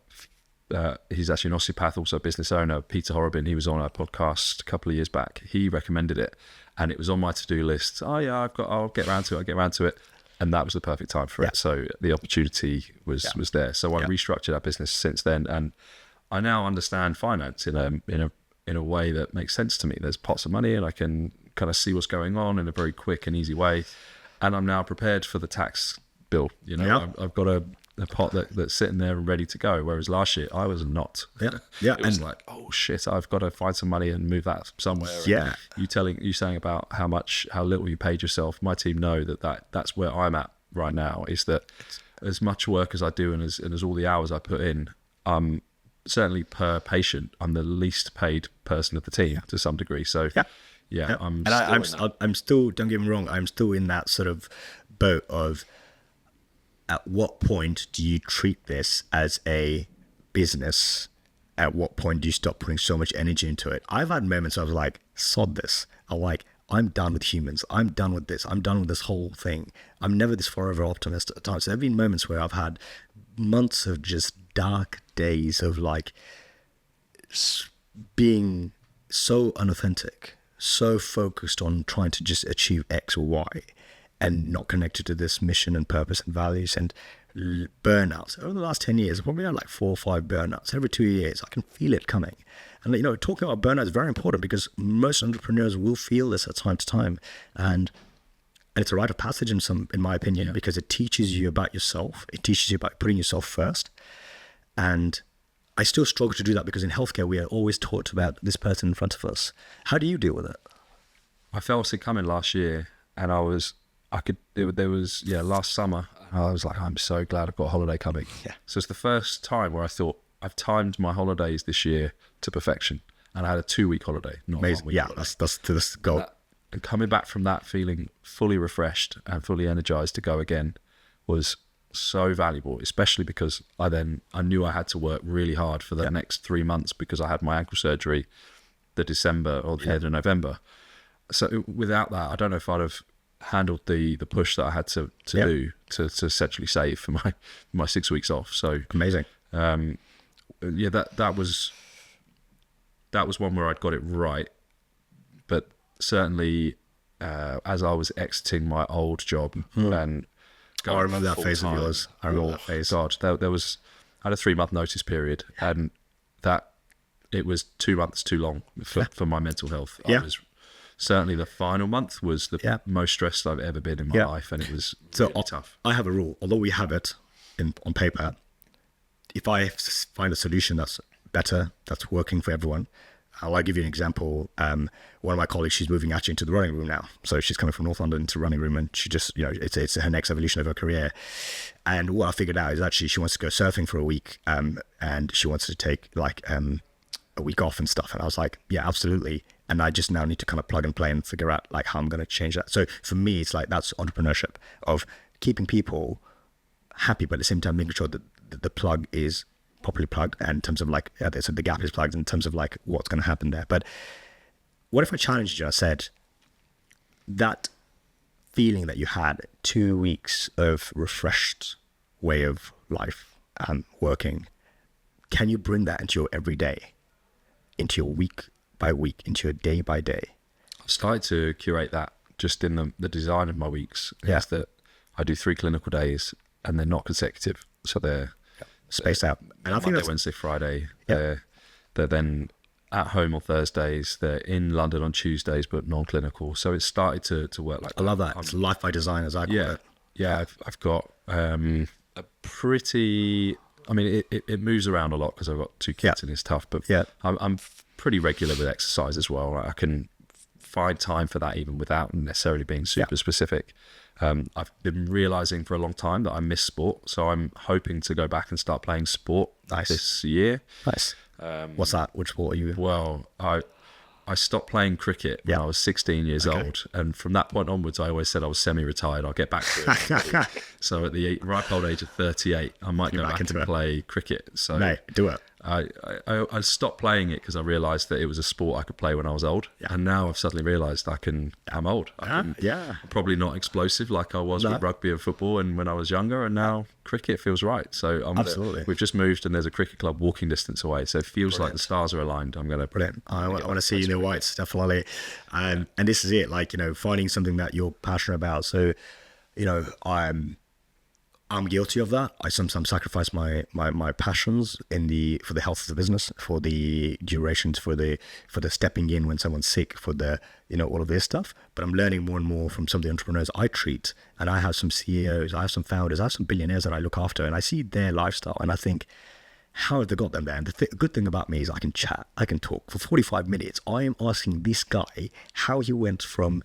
A: he's actually an osteopath, also a business owner, Peter Horobin. He was on our podcast a couple of years back. He recommended it, and it was on my to-do list. Oh yeah, I'll get around to it. And that was the perfect time for it. So the opportunity was there. So I restructured our business since then, and I now understand finance in a way that makes sense to me. There's pots of money and I can kind of see what's going on in a very quick and easy way. And I'm now prepared for the tax bill. You know, I've got a pot that's sitting there and ready to go. Whereas last year I was not. It was like, oh shit, I've got to find some money and move that somewhere.
B: Yeah.
A: And you saying about how little you paid yourself. My team know that's where I'm at right now, is that as much work as I do and as all the hours I put in, certainly per patient, I'm the least paid person of the team to some degree. So I'm still, don't get me wrong, I'm still in that sort of boat of at what point do you treat this as a business? At what point do you stop putting so much energy into it? I've had moments where I was like, sod this. I'm done with humans. I'm done with this. I'm done with this whole thing. I'm never this forever optimist at times. So there have been moments where I've had months of just dark days of like being so unauthentic, so focused on trying to just achieve X or Y and not connected to this mission and purpose and values, and burnouts. Over the last 10 years, I've probably had like 4 or 5 burnouts. Every 2 years, I can feel it coming. And, you know, talking about burnout is very important because most entrepreneurs will feel this at time to time. And it's a rite of passage in my opinion, because it teaches you about yourself. It teaches you about putting yourself first. And I still struggle to do that because in healthcare, we are always taught about this person in front of us. How do you deal with it? I felt it coming last year, and last summer, I was like, I'm so glad I've got a holiday coming.
B: Yeah.
A: So it's the first time where I thought I've timed my holidays this year to perfection. And I had a 2-week holiday, not
B: amazing.
A: 1 week holiday.
B: That's the goal.
A: And coming back from that feeling fully refreshed and fully energized to go again was so valuable, especially because I knew I had to work really hard for the next 3 months because I had my ankle surgery the December or the end of November. So without that, I don't know if I'd have handled the push that I had to do to essentially save for my 6 weeks off. So
B: amazing.
A: That was one where I'd got it right. But certainly as I was exiting my old job and
B: I remember that phase of yours. I remember that phase.
A: God, I had a 3-month notice period, and that it was 2 months too long for my mental health. Certainly the final month was the most stressed I've ever been in my life, and it was really tough.
B: I have a rule, although we have it on paper. If I find a solution that's better, that's working for everyone, I'll give you an example. One of my colleagues, she's moving actually into the running room now. So she's coming from North London into running room, and she just, it's her next evolution of her career. And what I figured out is actually she wants to go surfing for a week, and she wants to take like a week off and stuff. And I was like, yeah, absolutely. And I just now need to kind of plug and play and figure out like how I'm going to change that. So for me, it's like that's entrepreneurship of keeping people happy, but at the same time making sure that the plug is properly plugged, and in terms of like, so the gap is plugged in terms of like what's going to happen there. But what if I challenged you? I said that feeling that you had 2 weeks of refreshed way of life and working, can you bring that into your everyday, into your week by week, into your day by day?
A: I've started to curate that just in the design of my weeks. Is that I do 3 clinical days and they're not consecutive, so they're
B: spaced out. And I think
A: Monday,
B: that's
A: Wednesday, Friday. They're then at home on Thursdays. They're in London on Tuesdays, but non-clinical. So it's started to work like that.
B: I love that. It's life by design, as I call it.
A: Yeah, I've got a pretty. I mean, it moves around a lot because I've got 2 kids and it's tough. But I'm pretty regular with exercise as well. I can find time for that even without necessarily being super specific. I've been realizing for a long time that I miss sport, so I'm hoping to go back and start playing sport this year.
B: Nice. What's that? Which sport are you?
A: Well, I stopped playing cricket when I was 16 years old, and from that point onwards, I always said I was semi-retired. I'll get back to it. So at the ripe old age of 38, I might go back and play cricket. So
B: no, do it.
A: I stopped playing it because I realised that it was a sport I could play when I was old, and now I've suddenly realised I'm old. I'm probably not explosive like I was with rugby and football, and when I was younger, and now cricket feels right. So
B: absolutely,
A: we've just moved, and there's a cricket club walking distance away, so it feels like the stars are aligned. I'm going to
B: brilliant. I want to see you in the whites, definitely. And this is it, like, finding something that you're passionate about. So, I'm guilty of that. I sometimes sacrifice my passions for the health of the business, for the durations, for the stepping in when someone's sick, for the all of this stuff. But I'm learning more and more from some of the entrepreneurs I treat, and I have some CEOs, I have some founders, I have some billionaires that I look after, and I see their lifestyle, and I think, how have they got them there? And the good thing about me is I can chat, I can talk for 45 minutes. I am asking this guy how he went from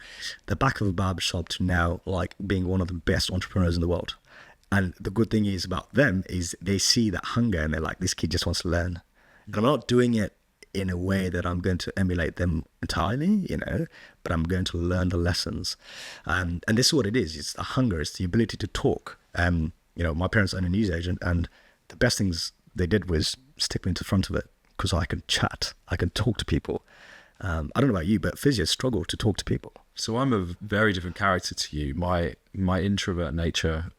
B: the back of a barbershop to now like being one of the best entrepreneurs in the world. And the good thing is about them is they see that hunger and they're like, this kid just wants to learn. And I'm not doing it in a way that I'm going to emulate them entirely, but I'm going to learn the lessons. And this is what it is. It's the hunger. It's the ability to talk. My parents own a newsagent, and the best things they did was stick me into the front of it because I can chat. I can talk to people. I don't know about you, but physios struggle to talk to people.
A: So I'm a very different character to you. My introvert nature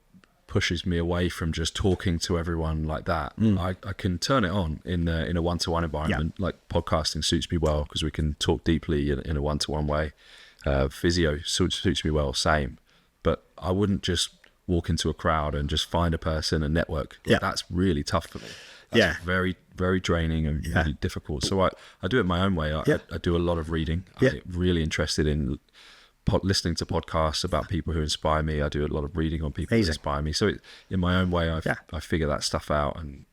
A: pushes me away from just talking to everyone like that. I can turn it on in a one-to-one environment. Like podcasting suits me well because we can talk deeply in a one-to-one way. Physio suits me well, same. But I wouldn't just walk into a crowd and just find a person and network. That's really tough for me. That's very, very draining and really difficult. So I do it my own way. I do a lot of reading. I'm really interested in listening to podcasts about people who inspire me. I do a lot of reading on people who inspire me. So in my own way, I figure that stuff out, and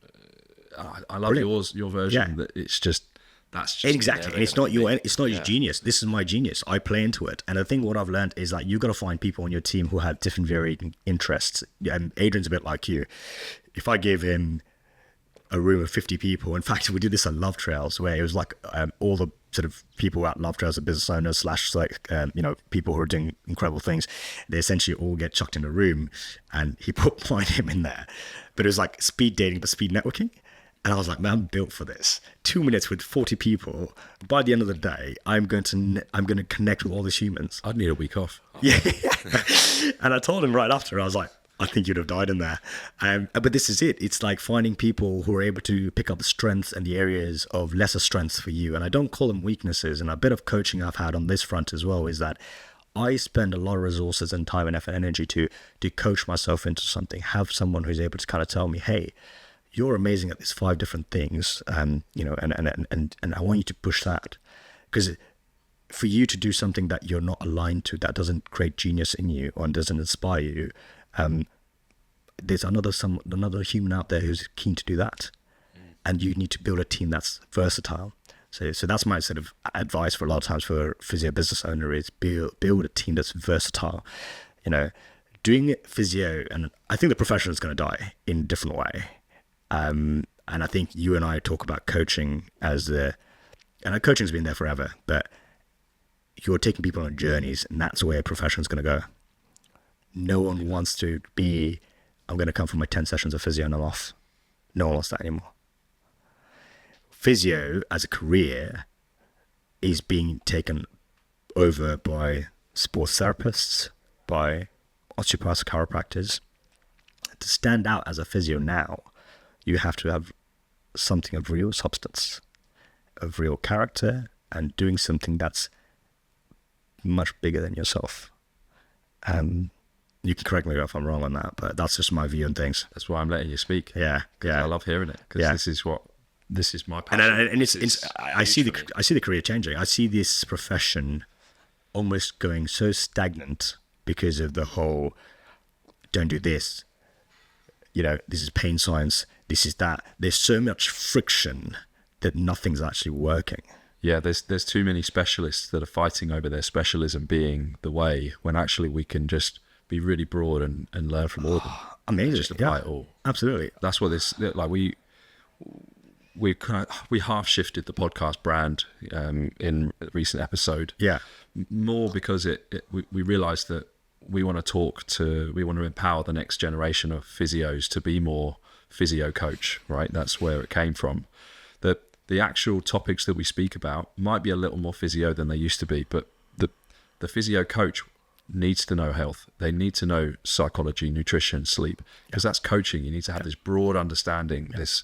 A: I love your version. That it's just that's just
B: exactly, and it's not your genius. This is my genius. I play into it, and I think what I've learned is that you got to find people on your team who have different varying interests. And Adrian's a bit like you. If I give him a room of 50 people, in fact, we did this at Love Trails, where it was like all the sort of people at Love Trails are business owners / people who are doing incredible things. They essentially all get chucked in a room, and he put him in there. But it was like speed dating, but speed networking. And I was like, man, I'm built for this. 2 minutes with 40 people. By the end of the day, I'm going to connect with all these humans.
A: I'd need a week off.
B: Yeah. And I told him right after, I was like, I think you'd have died in there. But this is it. It's like finding people who are able to pick up the strengths and the areas of lesser strengths for you. And I don't call them weaknesses. And a bit of coaching I've had on this front as well is that I spend a lot of resources and time and effort and energy to coach myself into something. Have someone who's able to kind of tell me, hey, you're amazing at these 5 different things. And I want you to push that. Because for you to do something that you're not aligned to, that doesn't create genius in you or doesn't inspire you, there's another human out there who's keen to do that, and you need to build a team that's versatile. So that's my sort of advice for a lot of times for a physio business owner is build a team that's versatile. Doing physio, and I think the profession is going to die in a different way. And I think you and I talk about coaching and coaching's been there forever, but you're taking people on journeys, and that's where a profession is going to go. No one wants to be I'm going to come for my 10 sessions of physio and I'm off. No one wants that anymore. Physio as a career is being taken over by sports therapists, by osteopaths, chiropractors. To stand out as a physio now, you have to have something of real substance, of real character, and doing something that's much bigger than yourself. You can correct me if I'm wrong on that, but that's just my view on things.
A: That's why I'm letting you speak.
B: Yeah.
A: I love hearing it, because this is my passion.
B: And I see the career changing. I see this profession almost going so stagnant because of the whole, don't do this, this is pain science, this is that. There's so much friction that nothing's actually working.
A: Yeah, there's too many specialists that are fighting over their specialism being the way, when actually we can just be really broad and learn from all of them.
B: Amazing.
A: Just apply it all.
B: Absolutely.
A: That's what this, like, we half shifted the podcast brand in a recent episode.
B: Yeah.
A: More because we realized that we want to empower the next generation of physios to be more physio coach, right? That's where it came from. The actual topics that we speak about might be a little more physio than they used to be, but the physio coach needs to know health. They need to know psychology, nutrition, sleep, because that's coaching. You need to have this broad understanding, this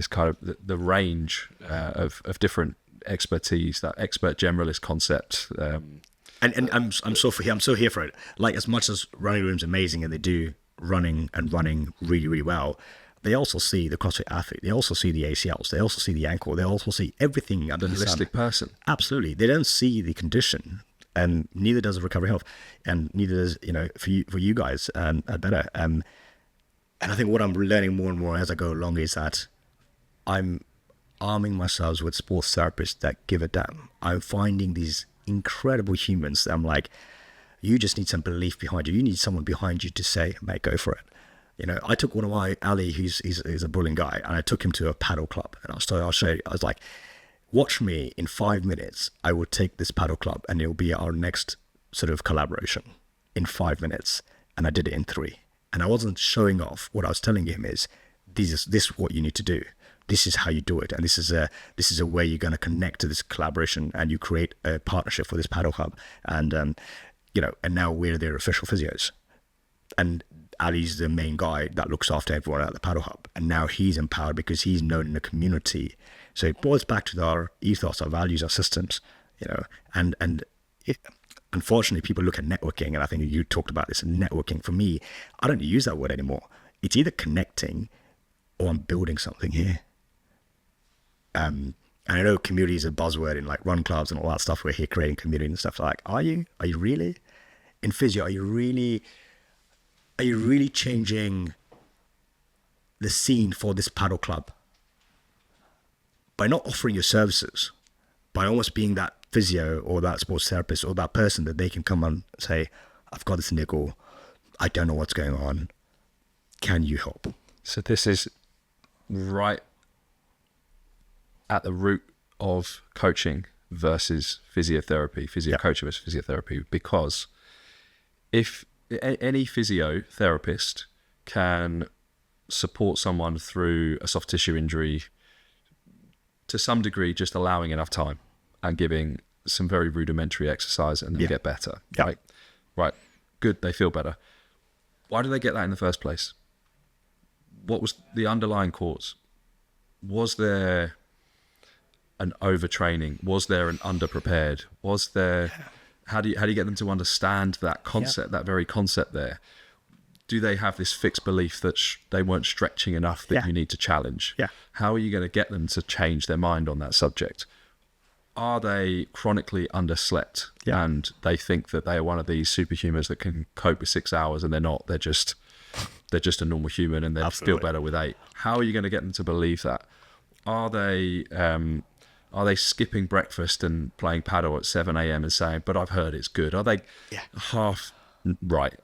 A: kind of the range of different expertise, that expert generalist concept.
B: And I'm so here for it. Like, as much as running room's amazing and they do running really, really well, they also see the CrossFit athlete. They also see the ACLs. They also see the ankle. They also see everything.
A: The holistic person.
B: Absolutely. They don't see the condition, and neither does recovery health, and neither does, for you guys, better. And I think what I'm learning more and more as I go along is that I'm arming myself with sports therapists that give a damn. I'm finding these incredible humans that I'm like, you just need some belief behind you. You need someone behind you to say, mate, go for it. I took one of my Ali, he's a brilliant guy, and I took him to a paddle club, and I'll show you. I was like, watch me in 5 minutes. I will take this paddle club, and it'll be our next sort of collaboration in 5 minutes. And I did it in 3. And I wasn't showing off. What I was telling him is, this is what you need to do. This is how you do it, and this is a way you're going to connect to this collaboration, and you create a partnership for this paddle club, and and now we're their official physios, and Ali's the main guy that looks after everyone at the paddle hub, and now he's empowered because he's known in the community. So it boils back to our ethos, our values, our systems, unfortunately, people look at networking, and I think you talked about this. Networking, for me, I don't use that word anymore. It's either connecting or I'm building something here. And I know community is a buzzword in like run clubs and all that stuff. We're here creating community and stuff. Like, are you really in physio? Are you really changing the scene for this paddle club by not offering your services, by almost being that physio or that sports therapist or that person that they can come and say, I've got this niggle, I don't know what's going on, can you help?
A: So this is right at the root of coaching versus physiotherapy, coaching versus physiotherapy, because if any physiotherapist can support someone through a soft tissue injury to some degree, just allowing enough time and giving some very rudimentary exercise, and they get better. Right, good, they feel better. Why do they get that in the first place? What was the underlying cause? Was there an overtraining? Was there an underprepared? Was there? How do you get them to understand that concept, that very concept there? Do they have this fixed belief that they weren't stretching enough that you need to challenge? How are you going to get them to change their mind on that subject? Are they chronically underslept and they think that they are one of these superhumans that can cope with 6 hours, and they're not? They're just a normal human, and they feel better with 8. How are you going to get them to believe that? Are they skipping breakfast and playing paddle at 7 a.m. and saying, but I've heard it's good? Are they half right?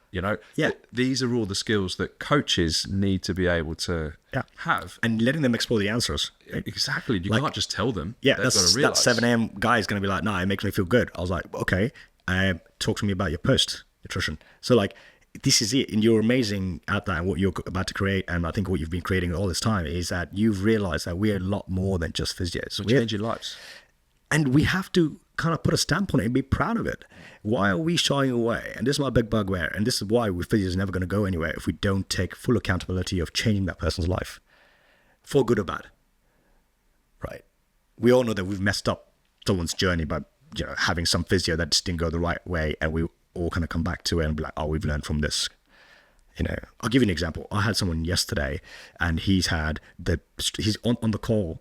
A: These are all the skills that coaches need to be able to have, and
B: letting them explore the answers.
A: Exactly. You can't just tell them.
B: That 7 a.m. guy is going to be like, nah, it makes me feel good. I was like, okay, talk to me about your post nutrition. So like, this is it. And you're amazing at that. And what you're about to create, and I think what you've been creating all this time, is that you've realized that we're a lot more than just physios.
A: We're changing lives.
B: And we have to kind of put a stamp on it and be proud of it. Why are we shying away? And this is my big bugbear. And this is why physio is never going to go anywhere if we don't take full accountability of changing that person's life, for good or bad. Right? We all know that we've messed up someone's journey by having some physio that just didn't go the right way, and we all kind of come back to it and be like, oh, we've learned from this. I'll give you an example. I had someone yesterday, and he's on the call,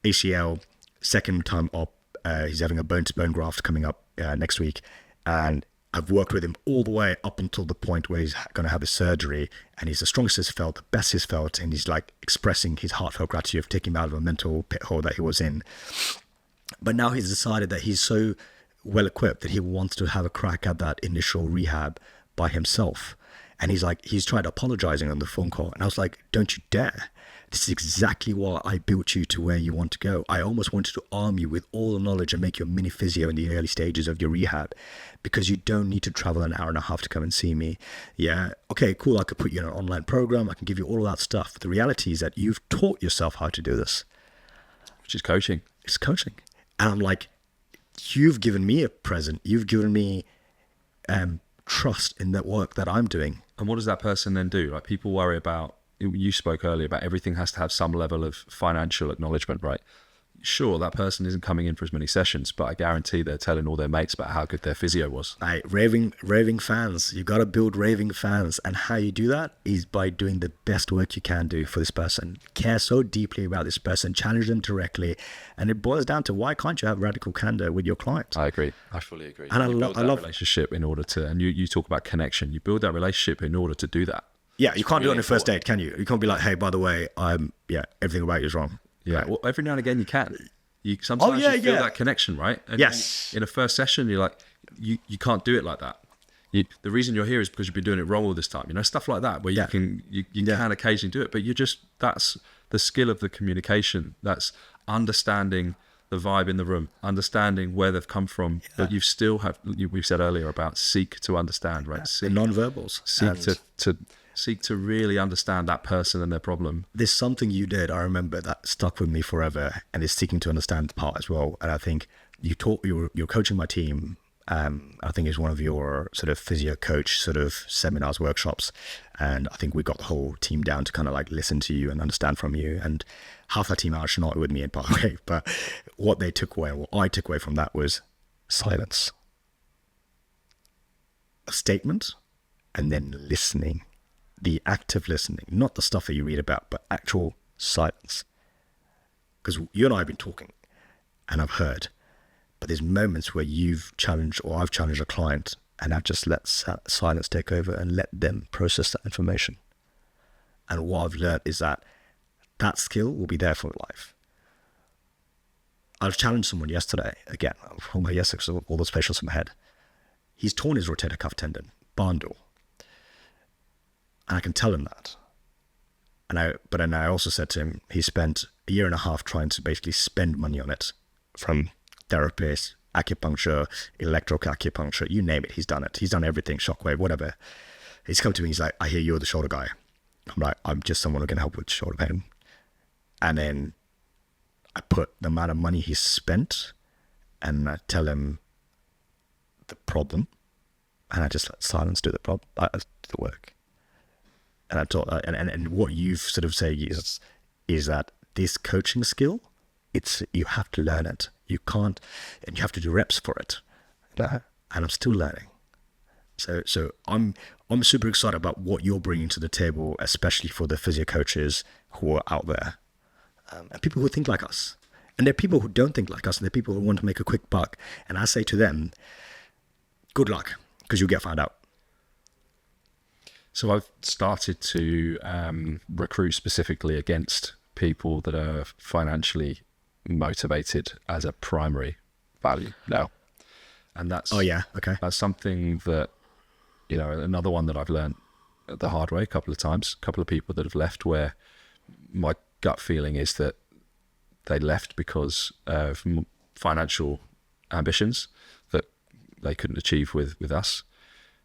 B: ACL, second time up. He's having a bone-to-bone graft coming up next week, and I've worked with him all the way up until the point where he's going to have his surgery, and he's the strongest he's felt, the best he's felt, and he's like expressing his heartfelt gratitude of taking him out of a mental pit hole that he was in. But now he's decided that he's so well equipped that he wants to have a crack at that initial rehab by himself. And he's tried apologizing on the phone call. And I was like, don't you dare. This is exactly why I built you to where you want to go. I almost wanted to arm you with all the knowledge and make you a mini physio in the early stages of your rehab, because you don't need to travel an hour and a half to come and see me. Yeah, okay, cool. I could put you in an online program. I can give you all of that stuff. The reality is that you've taught yourself how to do this.
A: Which is coaching.
B: It's coaching. And I'm like, you've given me a present. You've given me trust in that work that I'm doing.
A: And what does that person then do? Like, people worry about, you spoke earlier about everything has to have some level of financial acknowledgement, right? Sure, that person isn't coming in for as many sessions, but I guarantee they're telling all their mates about how good their physio was.
B: Raving fans. You got to build raving fans. And how you do that is by doing the best work you can do for this person. Care so deeply about this person, challenge them directly. And it boils down to, why can't you have radical candor with your client?
A: I agree. I fully agree.
B: And I love
A: relationship in order to, and you talk about connection. You build that relationship in order to do that.
B: Yeah, you can't do it on the first date, can you? You can't be like, hey, by the way, everything about you is wrong.
A: Yeah,
B: right.
A: Well, every now and again you can. Sometimes you feel that connection, right? And
B: yes.
A: In a first session, you're like, you can't do it like that. The reason you're here is because you've been doing it wrong all this time. Stuff like that, where you can occasionally do it, but that's the skill of the communication. That's understanding the vibe in the room, understanding where they've come from, but you still have. We've said earlier about seek to understand, right?
B: The non-verbals.
A: Seek to really understand that person and their problem.
B: There's something you did, I remember, that stuck with me forever, and it's seeking to understand the part as well. And I think you're coaching my team. I think it's one of your sort of physio coach sort of seminars, workshops. And I think we got the whole team down to kind of like listen to you and understand from you. And half that team are actually not with me in part of the way, but what they took away, what I took away from that was silence. A statement, and then listening. The active listening, not the stuff that you read about, but actual silence. Because you and I have been talking, and I've heard, but there's moments where you've challenged, or I've challenged a client, and I've just let silence take over and let them process that information. And what I've learned is that skill will be there for life. I've challenged someone yesterday, again, from my yesterday, because of all those facials in my head. He's torn his rotator cuff tendon, bundle. And I can tell him that. But then I also said to him, he spent a year and a half trying to basically spend money on it, from therapists, acupuncture, electroacupuncture, you name it, he's done it. He's done everything, shockwave, whatever. He's come to me, he's like, I hear you're the shoulder guy. I'm like, I'm just someone who can help with shoulder pain. And then I put the amount of money he spent, and I tell him the problem, and I just let silence do the work. And I taught, and what you've sort of said is that this coaching skill, you have to learn it. You can't, and you have to do reps for it. And I'm still learning. So I'm super excited about what you're bringing to the table, especially for the physio coaches who are out there, and people who think like us. And there are people who don't think like us, and there are people who want to make a quick buck. And I say to them, good luck, because you'll get found out.
A: So I've started to recruit specifically against people that are financially motivated as a primary value now. And that's...
B: Oh, yeah. Okay.
A: That's something that, another one that I've learned the hard way a couple of times, a couple of people that have left, where my gut feeling is that they left because of financial ambitions that they couldn't achieve with us.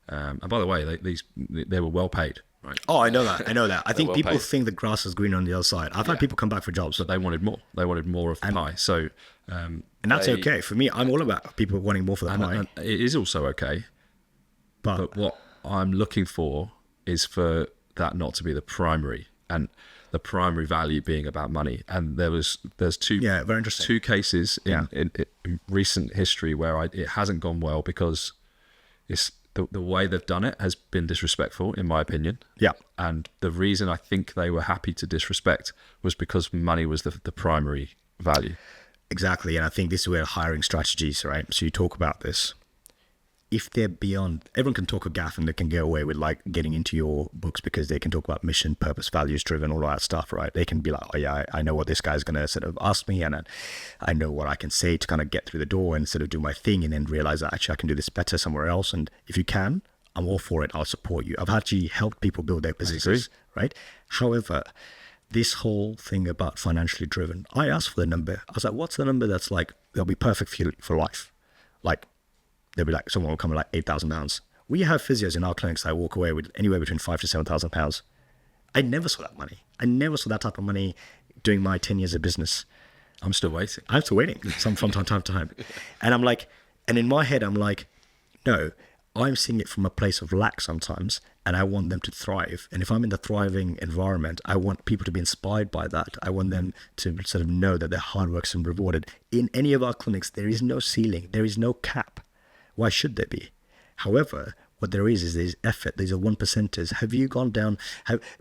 A: And by the way, they were well paid, right?
B: Oh, I know that. I think
A: well
B: people
A: paid.
B: think the grass is green on the other side. I've had people come back for jobs.
A: But they wanted more. They wanted more of the pie. So,
B: and that's okay. For me, I'm all about people wanting more for the pie.
A: And it is also okay. But what I'm looking for is for that not to be the primary, and the primary value being about money. And there's two
B: very interesting.
A: two cases in recent history where it hasn't gone well because it's the way they've done it has been disrespectful, in my opinion.
B: Yeah.
A: And the reason I think they were happy to disrespect was because money was the primary value.
B: Exactly. And I think this is where hiring strategies, right? So you talk about this. If they're beyond, everyone can talk a gaff and they can get away with like getting into your books because they can talk about mission, purpose, values driven, all that stuff, right? They can be like, oh yeah, I know what this guy's going to sort of ask me, and I know what I can say to kind of get through the door and sort of do my thing, and then realize that actually I can do this better somewhere else. And if you can, I'm all for it. I'll support you. I've actually helped people build their businesses, right? However, this whole thing about financially driven, I asked for the number. I was like, what's the number that's like, they'll be perfect for you for life? Like, they'll be like, someone will come with like £8,000. We have physios in our clinics that walk away with anywhere between £5,000 to £7,000. I never saw that money. I never saw that type of money during my 10 years of business.
A: I'm still waiting.
B: I'm still waiting from time to time. And I'm like, and in my head, I'm like, no, I'm seeing it from a place of lack sometimes, and I want them to thrive. And if I'm in the thriving environment, I want people to be inspired by that. I want them to sort of know that their hard work's been rewarded. In any of our clinics, there is no ceiling. There is no cap. Why should there be? However, what there is there's effort. These are 1%ers. Have you gone down?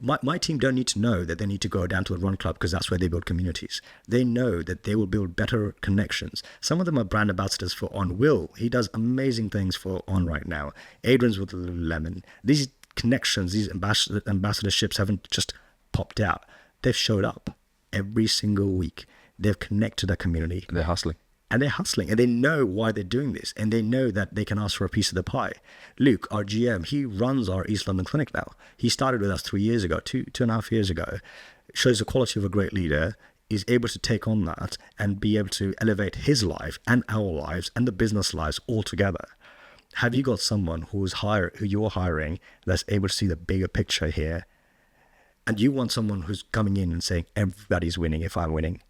B: My team don't need to know that they need to go down to a run club because that's where they build communities. They know that they will build better connections. Some of them are brand ambassadors for On. Will, he does amazing things for On right now. Adrian's with Lululemon. These connections, these ambassadorships haven't just popped out. They've showed up every single week. They've connected a community.
A: They're hustling.
B: And they're hustling, and they know why they're doing this, and they know that they can ask for a piece of the pie. Luke, our GM, he runs our East London clinic now. He started with us 3 years ago, two and a half years ago. Shows the quality of a great leader, is able to take on that and be able to elevate his life and our lives and the business lives all together. Have you got someone who you're hiring that's able to see the bigger picture here? And you want someone who's coming in and saying, everybody's winning if I'm winning.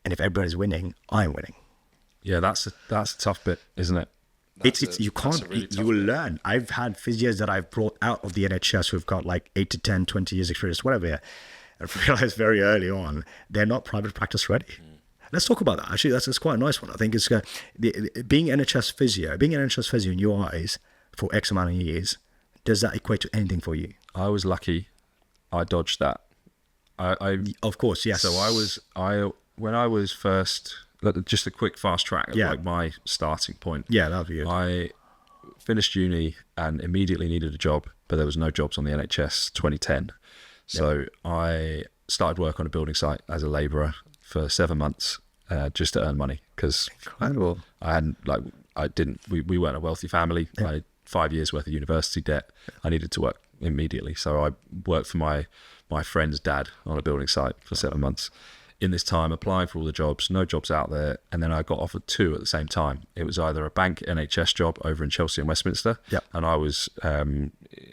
B: And if everybody's winning, I'm winning.
A: Yeah, that's a tough bit, isn't it?
B: You will learn. I've had physios that I've brought out of the NHS who've got like 8 to 10, 20 years experience, whatever. And realized very early on, they're not private practice ready. Let's talk about that. Actually, that's quite a nice one. I think it's being NHS physio in your eyes for X amount of years, does that equate to anything for you?
A: I was lucky. I dodged that.
B: Of course, yes.
A: So when I was first, just a quick fast track of like my starting point.
B: Yeah, that'd be good.
A: I finished uni and immediately needed a job, but there was no jobs on the NHS 2010. So I started work on a building site as a labourer for 7 months just to earn money because
B: incredible.
A: We weren't a wealthy family. I had 5 years worth of university debt. I needed to work immediately. So I worked for my friend's dad on a building site for 7 months. In this time, applying for all the jobs, no jobs out there. And then I got offered 2 at the same time. It was either a bank NHS job over in Chelsea and Westminster.
B: Yep.
A: And I was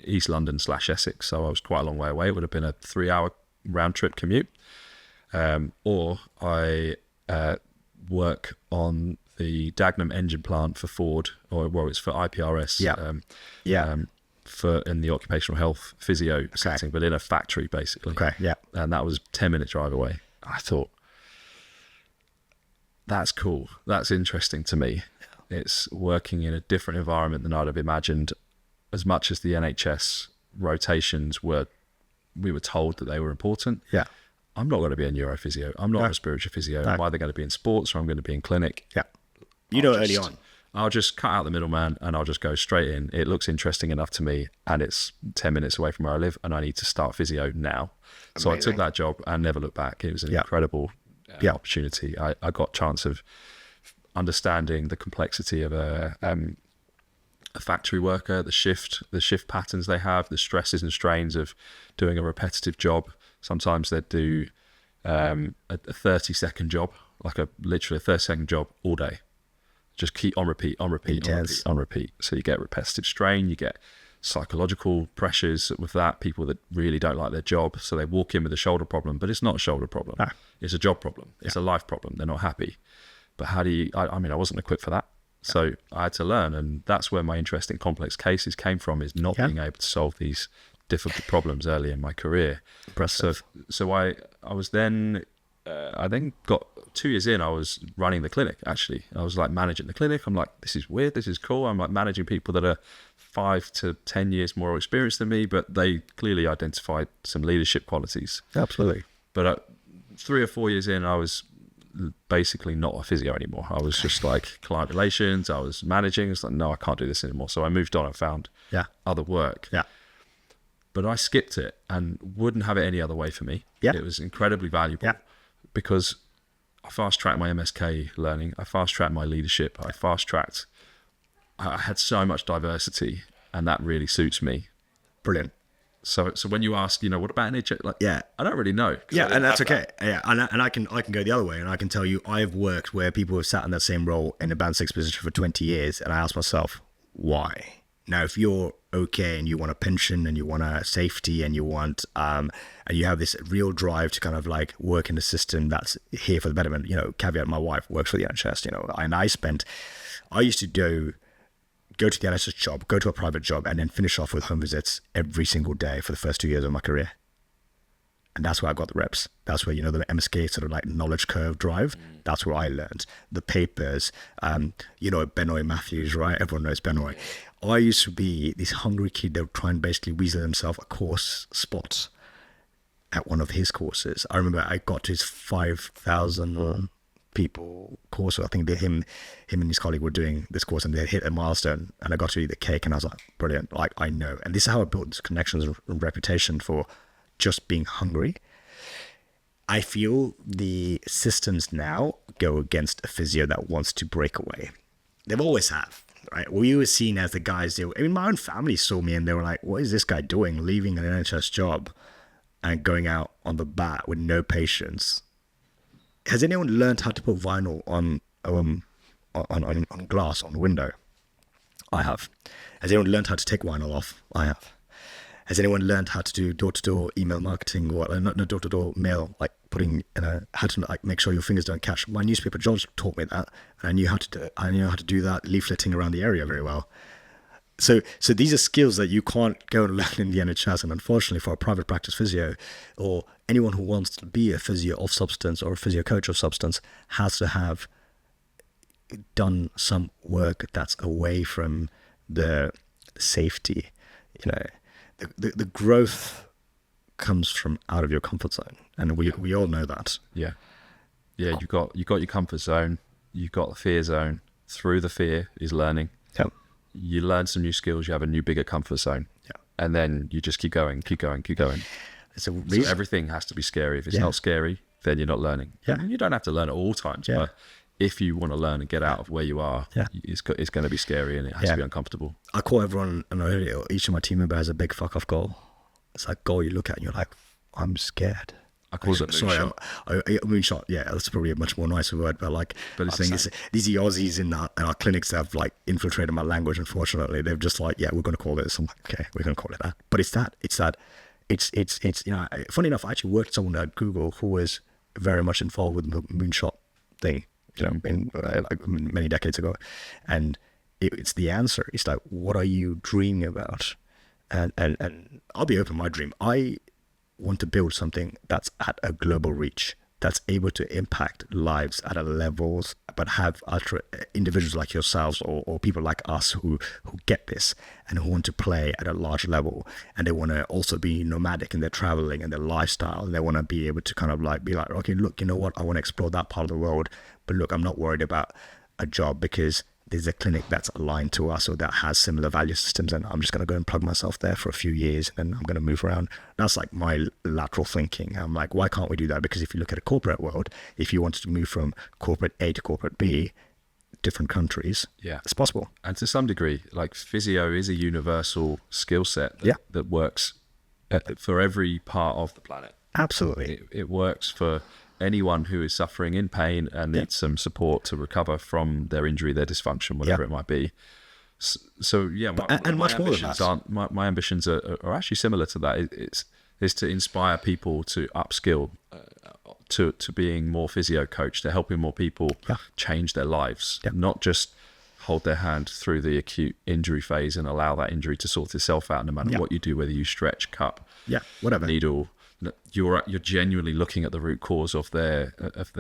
A: East London / Essex. So I was quite a long way away. It would have been a 3-hour round trip commute. Or I work on the Dagenham engine plant for Ford, or it's for IPRS. In the occupational health physio setting, but in a factory basically.
B: Okay, yeah.
A: And that was 10-minute drive away. I thought, that's cool. That's interesting to me. It's working in a different environment than I'd have imagined. As much as the NHS rotations we were told that they were important.
B: Yeah.
A: I'm not going to be a neurophysio. I'm not a spiritual physio. I'm either going to be in sports or I'm going to be in clinic.
B: Yeah. Early on.
A: I'll just cut out the middleman and I'll just go straight in. It looks interesting enough to me and it's 10 minutes away from where I live and I need to start physio now. Amazing. So I took that job and never looked back. It was an incredible opportunity. I got a chance of understanding the complexity of a factory worker, the shift patterns they have, the stresses and strains of doing a repetitive job. Sometimes they'd do a 30-second job, literally a 30-second job all day. just keep on repeat, on repeat, on repeat, on repeat. So you get repetitive strain, you get psychological pressures with that, people that really don't like their job, so they walk in with a shoulder problem, but it's not a shoulder problem. No. It's a job problem. It's a life problem. They're not happy. But how do you, I mean, I wasn't equipped for that. So I had to learn, and that's where my interest in complex cases came from, is not being able to solve these difficult problems early in my career.
B: Impressive.
A: So I was then, I then got 2 years in, I was running the clinic, actually. I was like managing the clinic. I'm like, this is weird, this is cool. I'm like managing people that are 5 to 10 years more experienced than me, but they clearly identified some leadership qualities.
B: Absolutely.
A: But 3 or 4 years in, I was basically not a physio anymore. I was just like client relations, I was managing. It's like, no, I can't do this anymore. So I moved on and found other work.
B: Yeah.
A: But I skipped it and wouldn't have it any other way for me.
B: Yeah.
A: It was incredibly valuable because I fast-tracked my MSK learning. I fast-tracked my leadership. I had so much diversity, and that really suits me.
B: Brilliant.
A: So when you ask, what about NHS? Like, I don't really know.
B: Yeah, and that's okay. Yeah, and I can go the other way, and I can tell you, I've worked where people have sat in that same role in a band 6 position for 20 years, and I ask myself, why? Now, if you're okay and you want a pension and you want a safety and you want and you have this real drive to kind of like work in the system that's here for the betterment, caveat, my wife works for the NHS, and I used to go to the NHS job, go to a private job, and then finish off with home visits every single day for the first 2 years of my career. And that's where I got the reps. That's where, the MSK sort of like knowledge curve drive. That's where I learned the papers. Benoit Matthews, right? Everyone knows Benoit. I used to be this hungry kid that would try and basically weasel himself a course spot at one of his courses. I remember I got to his 5,000 people course. I think him and his colleague were doing this course, and they hit a milestone, and I got to eat the cake, and I was like, brilliant. Like, I know. And this is how I built this connections and reputation for just being hungry. I feel the systems now go against a physio that wants to break away. They've always have, right? We were seen as the guys, my own family saw me and they were like, what is this guy doing, leaving an NHS job and going out on the bat with no patience? Has anyone learned how to put vinyl on glass on the window? I have. Has anyone learned how to take vinyl off? I have. Has anyone learned how to do door-to-door email marketing, not door-to-door mail, like putting how to like make sure your fingers don't catch? My newspaper jobs taught me that, and I knew how to do it. I knew how to do that leafleting around the area very well. So these are skills that you can't go and learn in the NHS, and unfortunately for a private practice physio or anyone who wants to be a physio of substance or a physio coach of substance has to have done some work that's away from the safety. The growth comes from out of your comfort zone, and we all know that.
A: Yeah. You got your comfort zone, you've got the fear zone. Through the fear is learning.
B: Yep.
A: You learn some new skills, you have a new bigger comfort zone. Yeah. And then you just keep going. So everything has to be scary. If it's not scary, then you're not learning. Yeah. And you don't have to learn at all times, but if you want to learn and get out of where you are, it's going to be scary, and it has to be uncomfortable.
B: I call everyone, and each of my team members has a big fuck off goal. It's like goal you look at and you're like, I'm scared.
A: I call it moonshot.
B: Moonshot. Yeah, that's probably a much more nicer word, but I think these Aussies in our clinics that have like infiltrated my language. Unfortunately, they're just like, we're going to call it this. I'm like, okay, we're going to call it that. But it's funny enough, I actually worked with someone at Google who was very much involved with the moonshot thing, many decades ago, and it's the answer. It's like, what are you dreaming about? And I'll be open. My dream, I want to build something that's at a global reach, that's able to impact lives at a levels, but have individuals like yourselves or people like us who get this and who want to play at a large level, and they want to also be nomadic in their traveling and their lifestyle, and they want to be able to kind of like be like, okay, look, you know what, I want to explore that part of the world, but look, I'm not worried about a job because there's a clinic that's aligned to us or that has similar value systems, and I'm just going to go and plug myself there for a few years and then I'm going to move around. That's like my lateral thinking. I'm like, why can't we do that? Because if you look at a corporate world, if you wanted to move from corporate A to corporate B, different countries, it's possible.
A: And to some degree, like physio is a universal skill set that works for every part of the planet.
B: Absolutely.
A: It works for anyone who is suffering in pain and needs some support to recover from their injury, their dysfunction, whatever it might be. So yeah, my ambitions are actually similar to that. It's to inspire people to upskill, to being more physio coach, to helping more people change their lives, not just hold their hand through the acute injury phase and allow that injury to sort itself out no matter what you do, whether you stretch, cup,
B: whatever,
A: needle. You're genuinely looking at the root cause of their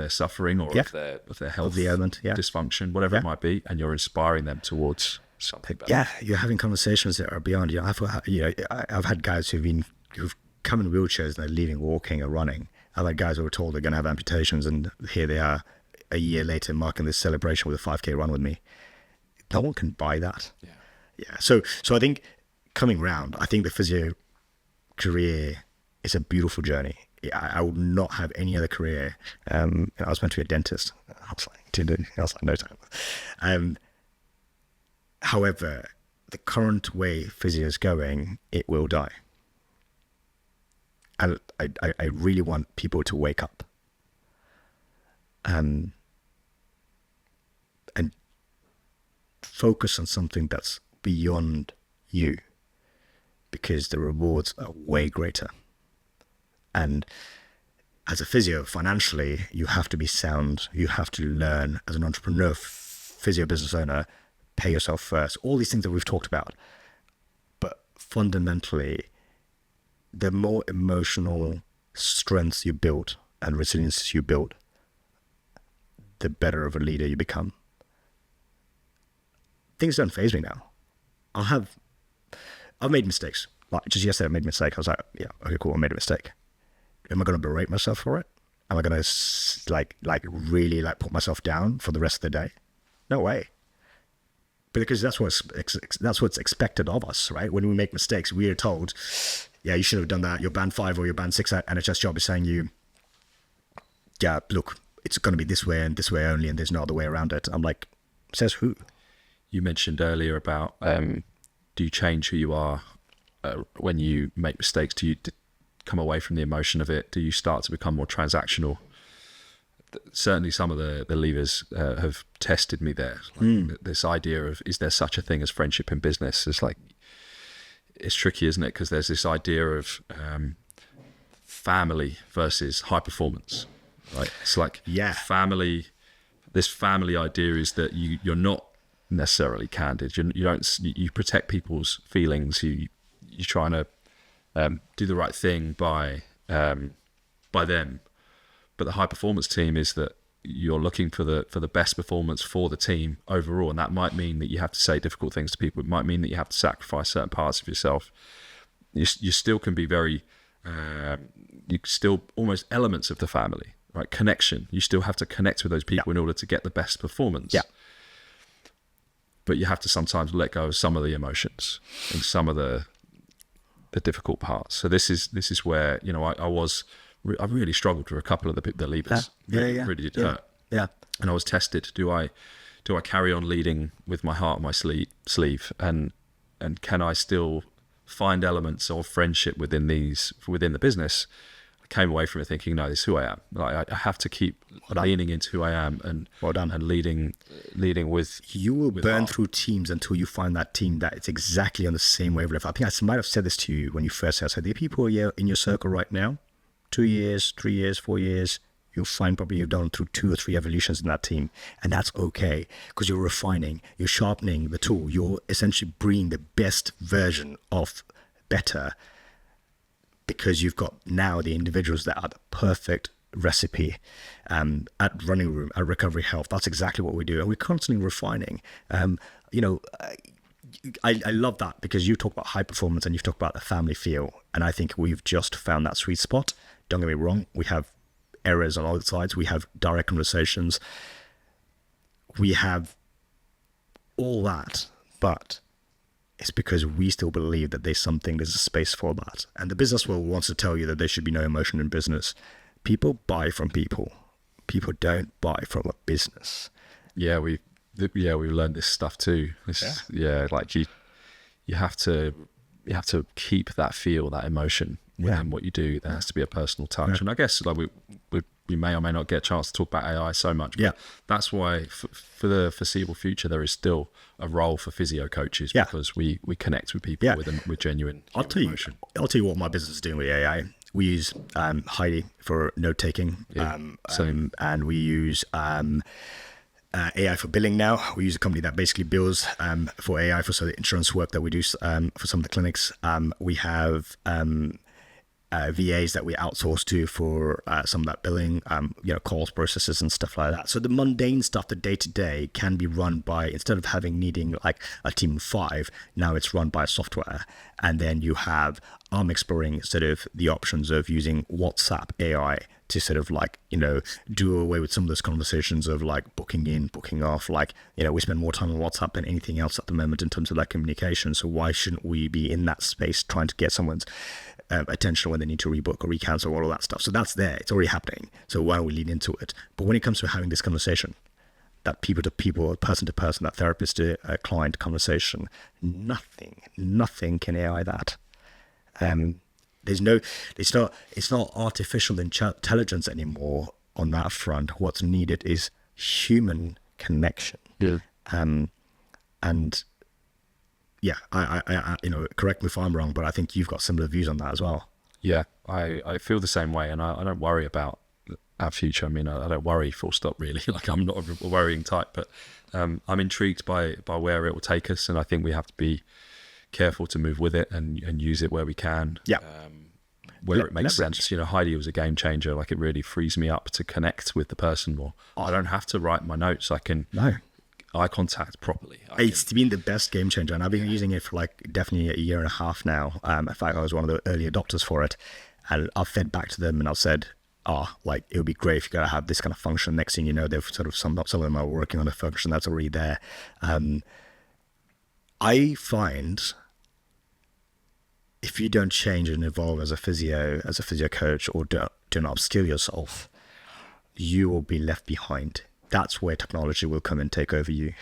A: suffering or of their health,
B: of the ailment,
A: dysfunction, whatever it might be, and you're inspiring them towards something better.
B: Yeah, you're having conversations that are beyond. I've had guys who've come in wheelchairs and they're leaving walking or running. I've had guys who were told they're going to have amputations, and here they are a year later marking this celebration with a 5K run with me. No one can buy that. Yeah. So I think coming round, I think the physio career is a beautiful journey. I would not have any other career. I was meant to be a dentist. I was like, no time. However, the current way physio is going, it will die. And I really want people to wake up. And focus on something that's beyond you, because the rewards are way greater. And as a physio, financially, you have to be sound. You have to learn as an entrepreneur, physio business owner, pay yourself first. All these things that we've talked about. But fundamentally, the more emotional strengths you build and resilience you build, the better of a leader you become. Things don't faze me now. I've made mistakes. Like just yesterday, I made a mistake. I was like, yeah, okay, cool, I made a mistake. Am I going to berate myself for it? Am I going to really put myself down for the rest of the day? No way. Because that's what's expected of us, right? When we make mistakes, we are told, yeah, you should have done that. Your band 5 or your band 6 NHS job is saying you, yeah, look, it's going to be this way and this way only, and there's no other way around it. I'm like, says who?
A: You mentioned earlier about do you change who you are when you make mistakes? Do you come away from the emotion of it? Do you start to become more transactional? Certainly some of the levers have tested me there. This idea of, is there such a thing as friendship in business? It's tricky, isn't it? Because there's this idea of family versus high performance, right? It's like family. This family idea is that you're not necessarily candid. You protect people's feelings. You're trying to do the right thing by them. But the high performance team is that you're looking for the best performance for the team overall, and that might mean that you have to say difficult things to people. It might mean that you have to sacrifice certain parts of yourself. You still can be very, you still almost elements of the family, right? Connection. You still have to connect with those people in order to get the best performance. Yeah. But you have to sometimes let go of some of the emotions and some of the difficult parts. So this is where I really struggled with a couple of the levers. Really did hurt. Yeah. And I was tested. Do I carry on leading with my heart on my sleeve, and can I still find elements of friendship within the business? I came away from it thinking, no, this is who I am. Like, I have to keep leaning into who I am and and leading with.
B: You will burn through teams until you find that team that it's exactly on the same wavelength. I think I might have said this to you when you first said, so the people in your circle right now, 2 years, 3 years, 4 years, you'll find probably you've done through 2 or 3 evolutions in that team. And that's okay, because you're refining, you're sharpening the tool. You're essentially bringing the best version of better, because you've got now the individuals that are the perfect recipe at Running Room, at Recovery Health. That's exactly what we do. And we're constantly refining. I love that, because you talk about high performance and you've talked about the family feel. And I think we've just found that sweet spot. Don't get me wrong. We have errors on all sides. We have direct conversations. We have all that, but it's because we still believe that there's a space for that. And the business world wants to tell you that there should be no emotion in business. People buy from people. People don't buy from a business.
A: Yeah, we learned this stuff too. You have to keep that feel, that emotion within what you do. There has to be a personal touch. And I guess we're we may or may not get a chance to talk about AI so much. But that's why for the foreseeable future, there is still a role for physio coaches because we connect with people with genuine emotion.
B: I'll tell you what my business is doing with AI. We use Heidi for note taking, and we use AI for billing now. We use a company that basically bills for AI for some of the insurance work that we do for some of the clinics. We have VAs that we outsource to for some of that billing, calls, processes, and stuff like that. So the mundane stuff, the day-to-day, can be run by, instead of needing like a team of 5, now it's run by software. And then you have, I'm exploring sort of the options of using WhatsApp AI to sort of do away with some of those conversations of like booking in, booking off. We spend more time on WhatsApp than anything else at the moment in terms of that communication. So why shouldn't we be in that space trying to get someone's attention when they need to rebook or recancel, all of that stuff? So that's there, it's already happening. So why don't we lean into it? But when it comes to having this conversation, that people to people, person to person, that therapist to client conversation, nothing can AI that. It's not artificial intelligence anymore on that front. What's needed is human connection. I correct me if I'm wrong, but I think you've got similar views on that as well.
A: Yeah, I feel the same way, and I don't worry about our future. I mean, I don't worry, full stop, really. I'm not a worrying type, but I'm intrigued by where it will take us, and I think we have to be careful to move with it and use it where we can. Where it makes sense. Heidi was a game changer. It really frees me up to connect with the person more. I don't have to write my notes. I can eye contact properly.
B: It's been the best game changer, and I've been using it for definitely a year and a half now. In fact, I was one of the early adopters for it, and I've fed back to them and I've said, it would be great if you gotta have this kind of function. Next thing you know, they've sort of some of them are working on a function that's already there. I find if you don't change and evolve as a physio coach, or don't upskill yourself, you will be left behind. That's where technology will come and take over you.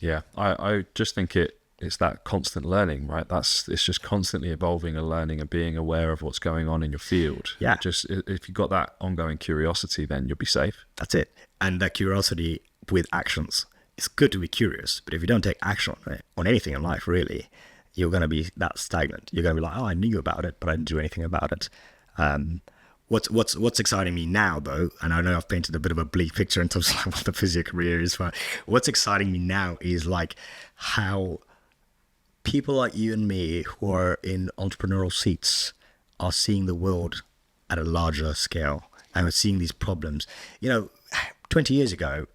A: Yeah, I just think it's that constant learning, right? It's just constantly evolving and learning and being aware of what's going on in your field.
B: Yeah.
A: If you've got that ongoing curiosity, then you'll be safe.
B: That's it. And that curiosity with actions. It's good to be curious, but if you don't take action on anything in life, really, you're going to be that stagnant. You're going to be like, I knew about it, but I didn't do anything about it. What's exciting me now, though, and I know I've painted a bit of a bleak picture in terms of what the physio career is, but what's exciting me now is how people like you and me who are in entrepreneurial seats are seeing the world at a larger scale, and we're seeing these problems. 20 years ago,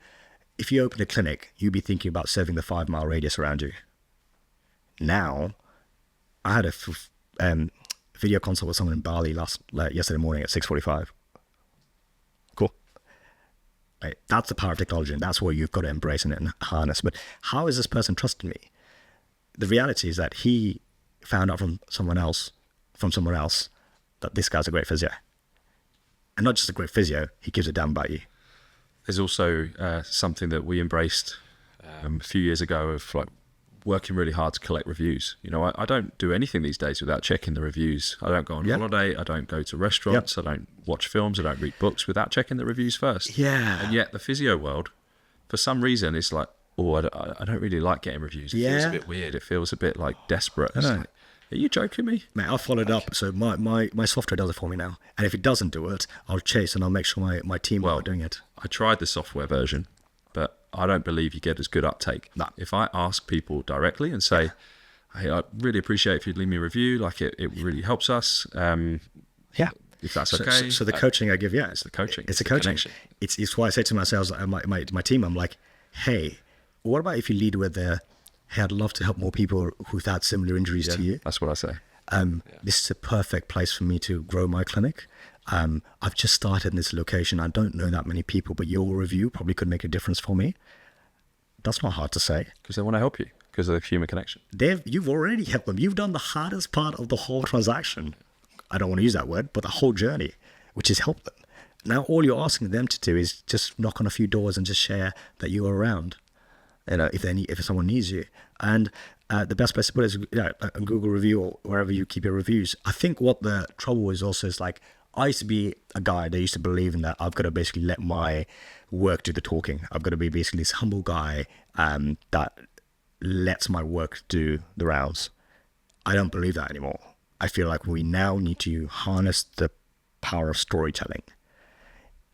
B: if you opened a clinic, you'd be thinking about serving the 5-mile radius around you. Now, I had a video consult with someone in Bali yesterday morning at 6:45. Cool. Right. That's the power of technology, and that's where you've got to embrace and harness. But how is this person trusting me? The reality is that he found out from somewhere else, that this guy's a great physio. And not just a great physio, he gives a damn about you.
A: There's also something that we embraced a few years ago of working really hard to collect reviews. I don't do anything these days without checking the reviews. I don't go on holiday. I don't go to restaurants. I don't watch films. I don't read books without checking the reviews first.
B: Yeah.
A: And yet the physio world, for some reason, it's I don't really like getting reviews. It feels a bit weird. It feels a bit desperate. It's are you joking me?
B: Mate, I'll follow it up. So my software does it for me now. And if it doesn't do it, I'll chase and I'll make sure my team are doing it.
A: I tried the software version, but I don't believe you get as good uptake.
B: No.
A: If I ask people directly and say, hey, I really appreciate if you'd leave me a review, it really helps us. If that's okay.
B: So the coaching I give,
A: it's the coaching.
B: It's the coaching.
A: Connection.
B: It's why I say to my sales, my team, I'm like, hey, what about if you lead with hey, I'd love to help more people who've had similar injuries to you.
A: That's what I say.
B: This is a perfect place for me to grow my clinic. I've just started in this location. I don't know that many people, but your review probably could make a difference for me. That's not hard to say.
A: Because they want to help you, because of the human connection.
B: You've already helped them. You've done the hardest part of the whole transaction. I don't want to use that word, but the whole journey, which is help them. Now, all you're asking them to do is just knock on a few doors and just share that you are around. If someone needs you. And the best place to put it is a Google review or wherever you keep your reviews. I think what the trouble is also is I used to be a guy that used to believe in that I've got to basically let my work do the talking. I've got to be basically this humble guy that lets my work do the rounds. I don't believe that anymore. I feel like we now need to harness the power of storytelling.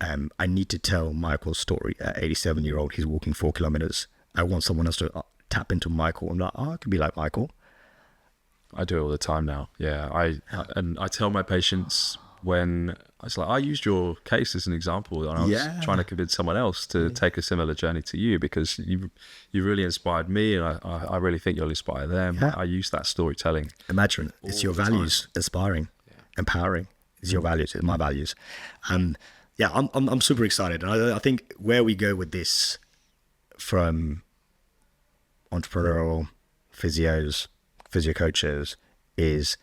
B: I need to tell Michael's story. At 87-year-old, he's walking 4 kilometers. I want someone else to tap into Michael. I'm like, I could be like Michael.
A: I do it all the time now. Yeah, I tell my patients when it's like, I used your case as an example, and I was trying to convince someone else to take a similar journey to you, because you really inspired me, and I really think you'll inspire them. Yeah. I use that storytelling.
B: Imagine it's your values, inspiring, empowering. It's your values, it's my values, and I'm super excited. And I think where we go with this, from entrepreneurial physios, physio coaches, is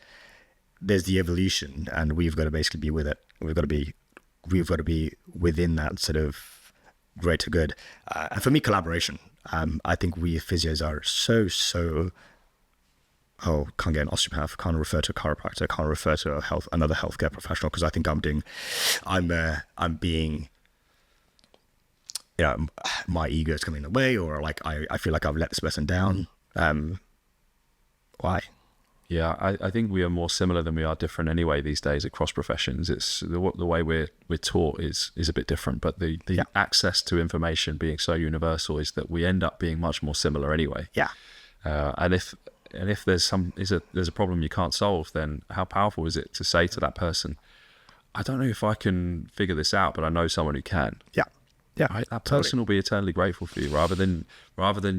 B: there's the evolution, and we've got to basically be with it. We've got to be within that sort of greater good. And for me, collaboration. I think we physios are so. Oh, can't get an osteopath. Can't refer to a chiropractor. Can't refer to another healthcare professional, because I think I'm being. My ego is coming in the way, or like I feel like I've let this person down. Why?
A: Yeah, I think we are more similar than we are different anyway these days across professions. It's the way we're taught is a bit different, but the access to information being so universal is that we end up being much more similar anyway.
B: Yeah.
A: And if there's a problem you can't solve, then how powerful is it to say to that person, I don't know if I can figure this out, but I know someone who can.
B: Yeah. Yeah,
A: right? That person will be eternally grateful for you, rather than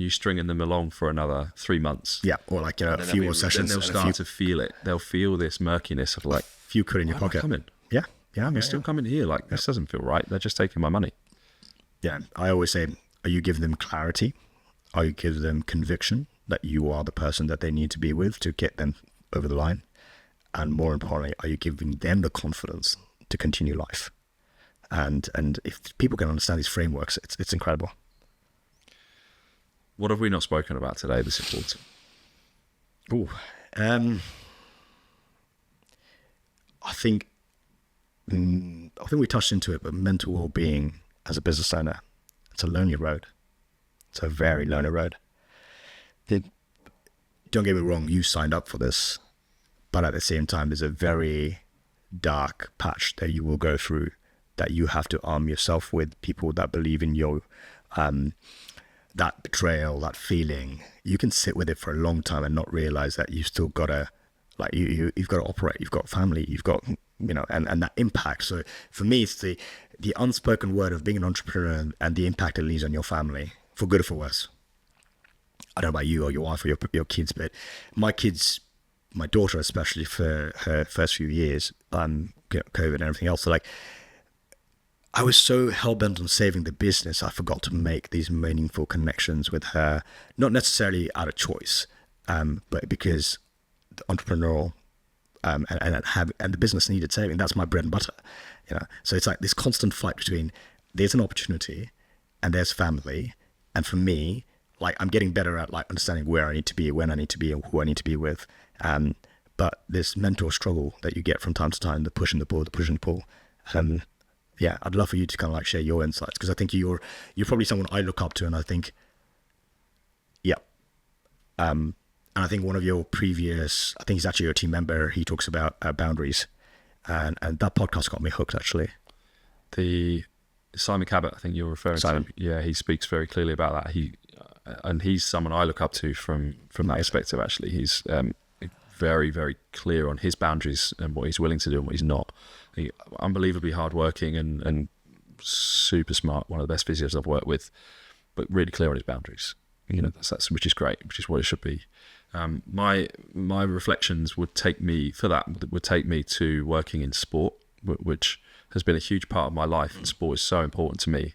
A: you stringing them along for another 3 months.
B: Yeah, or like a few more sessions.
A: Then they'll start to feel it. They'll feel this murkiness of like,
B: a few quid in your pocket. Yeah,
A: I'm still coming here. Like, this doesn't feel right. They're just taking my money.
B: Yeah, I always say, are you giving them clarity? Are you giving them conviction that you are the person that they need to be with to get them over the line? And more importantly, are you giving them the confidence to continue life? And if people can understand these frameworks, it's incredible.
A: What have we not spoken about today that's important?
B: I think we touched into it, but mental well-being as a business owner, it's a lonely road. It's a very lonely road. Don't get me wrong, you signed up for this, but at the same time, there's a very dark patch that you will go through, that you have to arm yourself with people that believe in you, that betrayal, that feeling. You can sit with it for a long time and not realize that you've still got to, like, you've got to operate, you've got family, you've got, and that impact. So for me, it's the unspoken word of being an entrepreneur and the impact it leaves on your family, for good or for worse. I don't know about you or your wife or your kids, but my kids, my daughter especially, for her first few years, COVID and everything else, so like, I was so hell-bent on saving the business, I forgot to make these meaningful connections with her, not necessarily out of choice, but because the entrepreneurial and the business needed saving. That's my bread and butter, So it's like this constant fight between there's an opportunity and there's family, and for me, like, I'm getting better at like understanding where I need to be, when I need to be, and who I need to be with. But this mental struggle that you get from time to time, the push and the pull, the push and the pull. Yeah, I'd love for you to kind of like share your insights, because I think you're probably someone I look up to, and I think, and I think one of your previous, I think he's actually your team member, he talks about boundaries, and that podcast got me hooked, actually.
A: The Simon Cabot, I think you're referring to. Yeah, he speaks very clearly about that. He's someone I look up to from that perspective, actually. He's very, very clear on his boundaries and what he's willing to do and what he's not. Unbelievably hardworking and super smart, one of the best physios I've worked with, but really clear on his boundaries. That's which is great, which is what it should be. My reflections would take me to working in sport, which has been a huge part of my life, and sport is so important to me.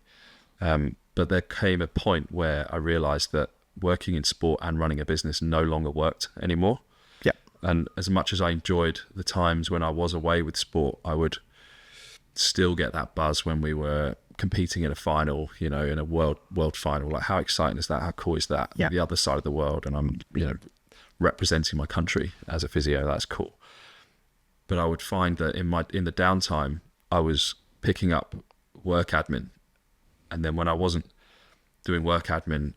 A: But there came a point where I realized that working in sport and running a business no longer worked anymore. And as much as I enjoyed the times when I was away with sport, I would still get that buzz when we were competing in a final, in a world final. Like, how exciting is that? How cool is that?
B: Yeah.
A: The other side of the world, and I'm, representing my country as a physio. That's cool. but I would find that in the downtime, I was picking up work admin. And then when I wasn't doing work admin,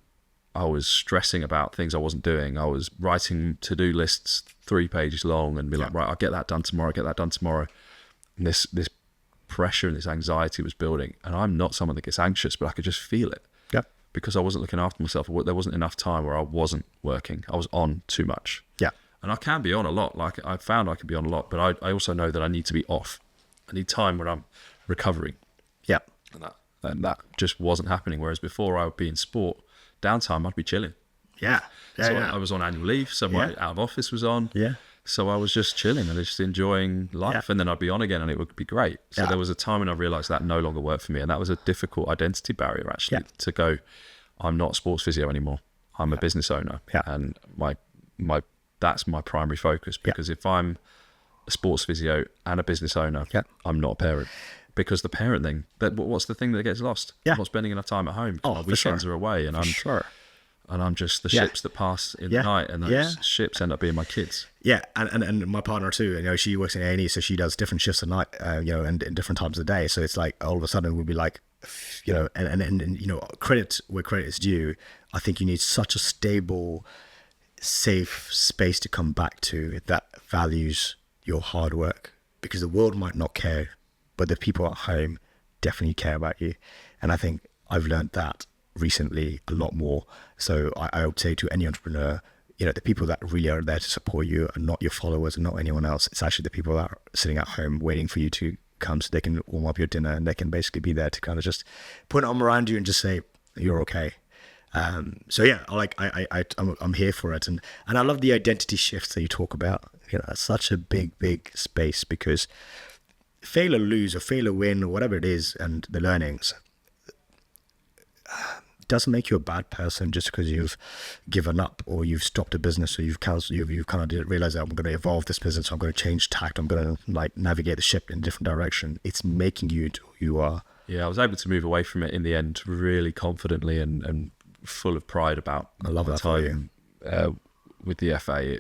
A: I was stressing about things I wasn't doing. I was writing to-do lists 3 pages long and be like, right, I'll get that done tomorrow. And this pressure and this anxiety was building. And I'm not someone that gets anxious, but I could just feel it.
B: Yeah.
A: Because I wasn't looking after myself. There wasn't enough time where I wasn't working. I was on too much.
B: Yeah.
A: And I can be on a lot. Like I found I can be on a lot, but I also know that I need to be off. I need time when I'm recovering.
B: Yeah.
A: And that just wasn't happening. Whereas before I would be in sport, downtime, I'd be chilling.
B: Yeah.
A: So I was on annual leave. So my out of office was on.
B: Yeah.
A: So I was just chilling and just enjoying life. Yeah. And then I'd be on again and it would be great. So there was a time when I realized that no longer worked for me. And that was a difficult identity barrier actually to go, I'm not a sports physio anymore. I'm a business owner.
B: Yeah.
A: And that's my primary focus, because if I'm a sports physio and a business owner, I'm not a parent. Because the parent thing, what's the thing that gets lost? I'm not spending enough time at home. My weekends are away, and I'm just the ships that pass in the night, and those ships end up being my kids.
B: Yeah, and my partner too. She works in A&E, so she does different shifts at night. And in different times of the day. So it's like all of a sudden we'll be like, and credit where credit is due. I think you need such a stable, safe space to come back to that values your hard work, because the world might not care, but the people at home definitely care about you. And I think I've learned that recently a lot more. So I would say to any entrepreneur, the people that really are there to support you are not your followers and not anyone else. It's actually the people that are sitting at home waiting for you to come so they can warm up your dinner, and they can basically be there to kind of just put an arm around you and just say, you're okay. So yeah, I'm here for it. And I love the identity shifts that you talk about. It's such a big space, because fail or lose or fail or win or whatever it is, and the learnings doesn't make you a bad person just because you've given up or you've stopped a business, or you've kind of realized that I'm going to evolve this business, I'm going to change tact, I'm going to navigate the ship in a different direction. It's making you who you are. Yeah,
A: I was able to move away from it in the end really confidently and full of pride about
B: I love that
A: time with the FA.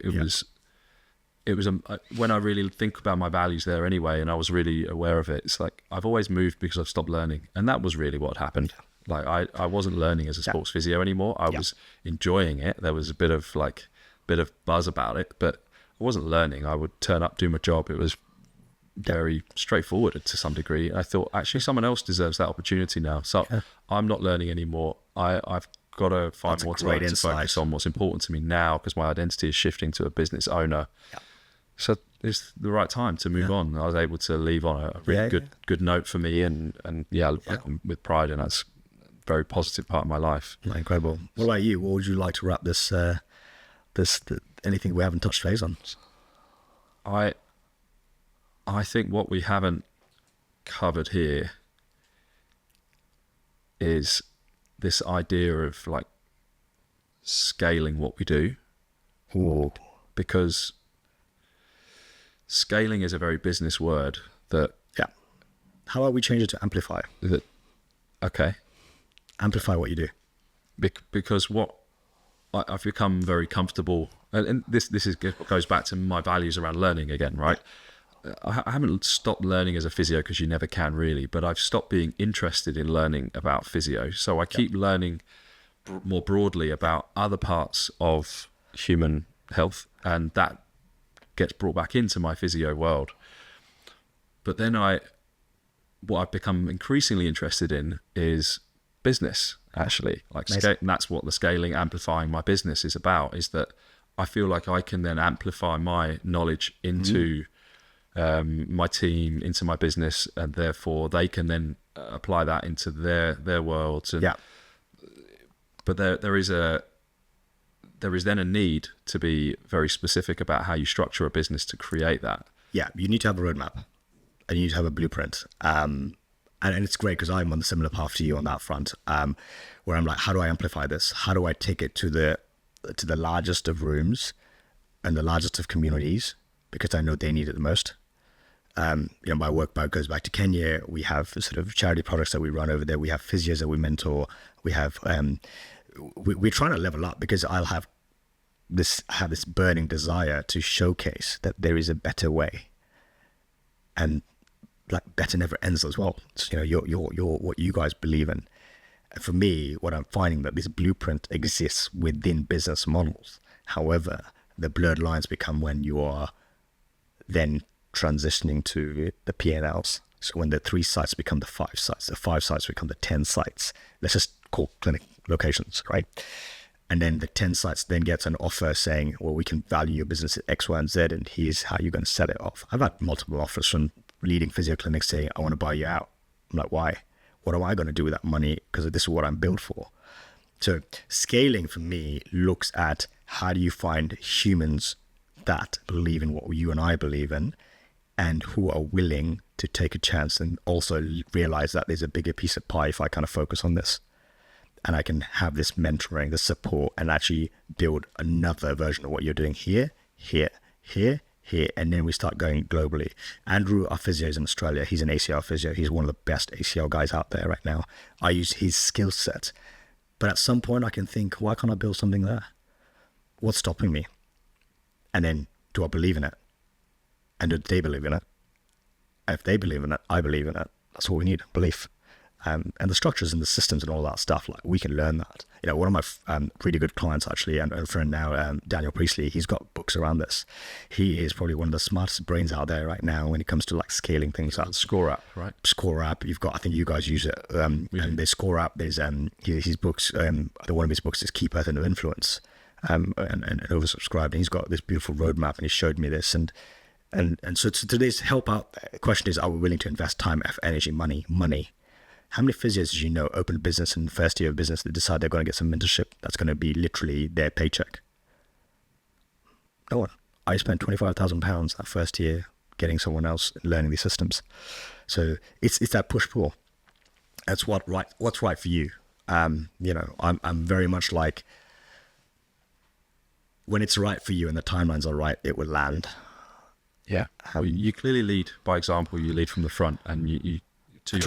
A: It was when I really think about my values there anyway, and I was really aware of it. It's like I've always moved because I've stopped learning, and that was really what happened. Like I wasn't learning as a sports physio anymore. I was enjoying it. There was a bit of buzz about it, but I wasn't learning. I would turn up, do my job. It was very straightforward to some degree. I thought actually someone else deserves that opportunity now. So I'm not learning anymore. I've got to find more time to focus on what's important to me now, because my identity is shifting to a business owner. Yeah. So it's the right time to move on. I was able to leave on a really good note for me, and with pride, and that's a very positive part of my life.
B: Incredible. What about you? What would you like to wrap this anything we haven't touched base on?
A: I think what we haven't covered here is this idea of scaling what we do.
B: Ooh.
A: Because scaling is a very business word that...
B: Yeah. How about we change it to amplify?
A: Okay.
B: Amplify what you do.
A: Because what I've become very comfortable, and this goes back to my values around learning again, right? I haven't stopped learning as a physio, because you never can really, but I've stopped being interested in learning about physio. So I keep learning more broadly about other parts of human health, and that gets brought back into my physio world. But then what I've become increasingly interested in is business, actually. And that's what the scaling, amplifying my business is about, is that I feel like I can then amplify my knowledge into my team, into my business, and therefore they can then apply that into their worlds. And, but there is then a need to be very specific about how you structure a business to create that.
B: Yeah, you need to have a roadmap, and you need to have a blueprint. And it's great, because I'm on the similar path to you on that front, where I'm like, how do I amplify this? How do I take it to the largest of rooms and the largest of communities, because I know they need it the most. My work goes back to Kenya. We have sort of charity projects that we run over there. We have physios that we mentor. We have we're trying to level up, because I have this burning desire to showcase that there is a better way. and like better never ends as well. So, you know, your what you guys believe in. And for me, what I'm finding that this blueprint exists within business models. However, the blurred lines become when you are then transitioning to the P&Ls. So when the 3 sites become the 5 sites, the 5 sites become the 10 sites. Let's just call clinic locations, right? And then the 10 sites then gets an offer saying, well, we can value your business at X, Y, and Z, and here's how you're going to set it off. I've had multiple offers from leading physio clinics saying, I want to buy you out. I'm like, why? What am I going to do with that money? Because this is what I'm built for. So scaling for me looks at how do you find humans that believe in what you and I believe in, and who are willing to take a chance and also realize that there's a bigger piece of pie if I kind of focus on this. And I can have this mentoring, the support, and actually build another version of what you're doing here, here, here, here. And then we start going globally. Andrew, our physio, is in Australia. He's an ACL physio. He's one of the best ACL guys out there right now. I use his skill set. But at some point I can think, why can't I build something there? What's stopping me? And then, do I believe in it? And do they believe in it? And if they believe in it, I believe in it. That's all we need, belief. And the structures and the systems and all that stuff, like we can learn that. You know, one of my really good clients actually, and a friend now, Daniel Priestley, he's got books around this. He is probably one of the smartest brains out there right now when it comes to like scaling things up.
A: Score app, right?
B: Score app. You've got, I think you guys use it. And there's Score app. There's his books. One of his books is Key Person of Influence, and oversubscribed. And he's got this beautiful roadmap, and he showed me this. And so to this help out, the question is, are we willing to invest time, effort, energy, money? How many physios do you know open a business in the first year of business that decide they're going to get some mentorship that's going to be literally their paycheck? No one. I spent £25,000 that first year getting someone else learning these systems. So it's that push-pull. That's what's right for you. You know, I'm very much like, when it's right for you and the timelines are right, it will land.
A: Yeah. Well, you clearly lead by example. You lead from the front, and you to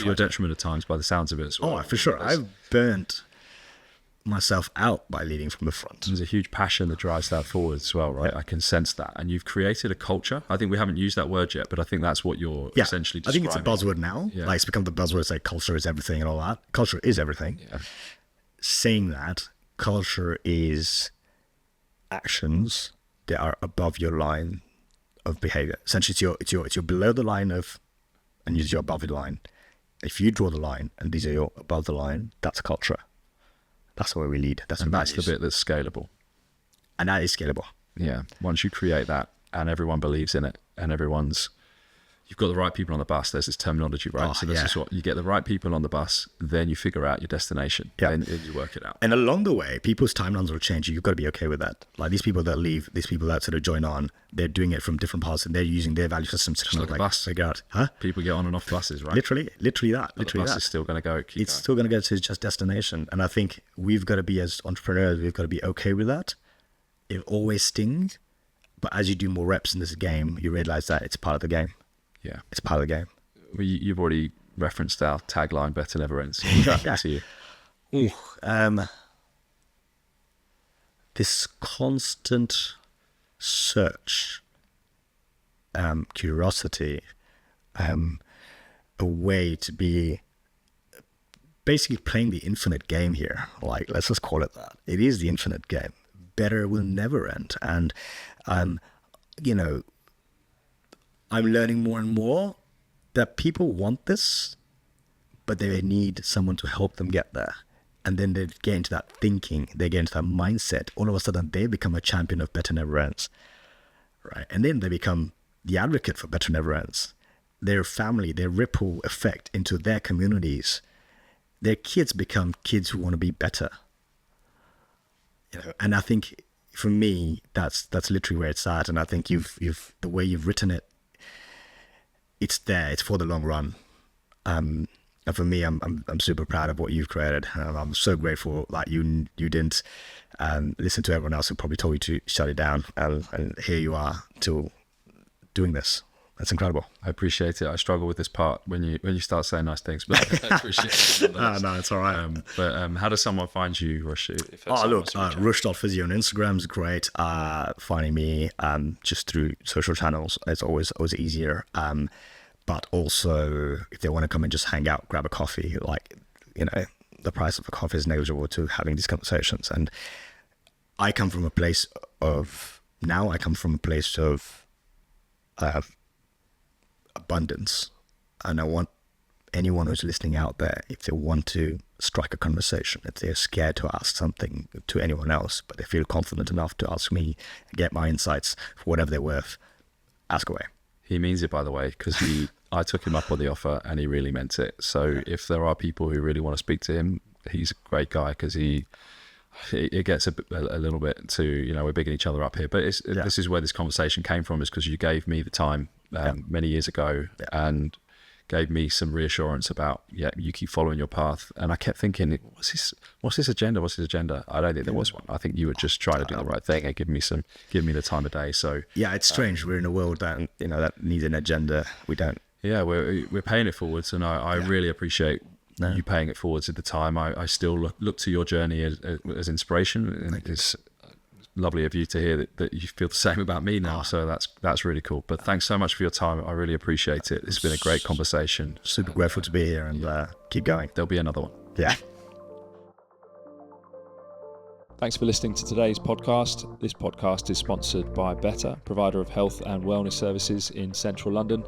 A: your detriment at times, by the sounds of it as well.
B: Oh, for sure. I've burnt myself out by leading from the front.
A: There's a huge passion that drives that forward as well, right? Yeah. I can sense that. And you've created a culture. I think we haven't used that word yet, but I think that's what you're essentially describing.
B: I think it's a buzzword now. Yeah. Like it's become the buzzword, it's like culture is everything and all that. Culture is everything. Yeah. Saying that, culture is actions that are above your line of behavior. Essentially, it's your below the line of, and you're above the line. If you draw the line and these are your above the line, that's a culture. That's the way we lead. That's
A: the bit that's scalable.
B: And that is scalable.
A: Yeah. Once you create that and everyone believes in it and you've got the right people on the bus. There's this terminology, right? So this is what you get: the right people on the bus, then you figure out your destination, then you work it out.
B: And along the way, people's timelines will change. You've got to be okay with that. Like these people that leave, these people that sort of join on, they're doing it from different parts, and they're using their value systems to
A: like a bus.
B: Figure out, huh?
A: People get on and off buses, right?
B: Literally that.
A: The bus is still going to go.
B: It's still going to go to its just destination. And I think we've got to be, as entrepreneurs, we've got to be okay with that. It always stings, but as you do more reps in this game, you realize that it's part of the game.
A: Yeah,
B: it's part of the game.
A: Well, you've already referenced our tagline, "Better never ends." To you.
B: This constant search, curiosity, a way to be basically playing the infinite game here. Like, let's just call it that. It is the infinite game. Better will never end. And, you know, I'm learning more and more that people want this, but they need someone to help them get there. And then they get into that thinking, they get into that mindset. All of a sudden, they become a champion of better never ends, right? And then they become the advocate for better never ends. Their family, their ripple effect into their communities. Their kids become kids who want to be better. You know, and I think for me, that's literally where it's at. And I think you've the way you've written it, it's there. It's for the long run. And for me, I'm super proud of what you've created. I'm so grateful that you didn't listen to everyone else who probably told you to shut it down. And here you are, to doing this. That's incredible.
A: I appreciate it. I struggle with this part when you start saying nice things, but I appreciate it.
B: No, it's all right.
A: But how does someone find you, Rush?
B: Rush.physio on Instagram is great. Finding me just through social channels is always easier. But also, if they want to come and just hang out, grab a coffee, the price of a coffee is negligible to having these conversations. And I come from a place of abundance, and I want anyone who's listening out there, if they want to strike a conversation, if they're scared to ask something to anyone else, but they feel confident enough to ask me, get my insights for whatever they're worth, ask away.
A: He means it, by the way, because I took him up on the offer and he really meant it. So if there are people who really want to speak to him, he's a great guy, because it gets a little bit to, we're bigging each other up here. But this is where this conversation came from, is because you gave me the time many years ago and gave me some reassurance about, you keep following your path. And I kept thinking, what's this agenda? I don't think there was one. I think you were just trying to do the right thing and give me the time of day. So
B: it's strange. We're in a world that, that needs an agenda. We don't.
A: Yeah, we're paying it forwards, and I really appreciate you paying it forwards at the time. I still look to your journey as inspiration, and it's lovely of you to hear that you feel the same about me now. So that's really cool. But thanks so much for your time. I really appreciate it. It's been a great conversation.
B: Super grateful to be here, and keep going.
A: There'll be another one.
B: Yeah.
C: Thanks for listening to today's podcast. This podcast is sponsored by Better, provider of health and wellness services in central London.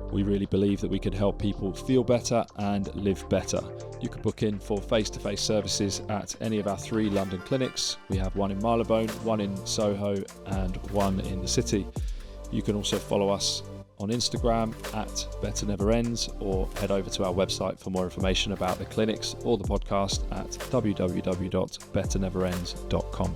C: We really believe that we can help people feel better and live better. You can book in for face-to-face services at any of our 3 London clinics. We have one in Marylebone, one in Soho, and one in the city. You can also follow us on Instagram at Better Never Ends, or head over to our website for more information about the clinics or the podcast at www.betterneverends.com.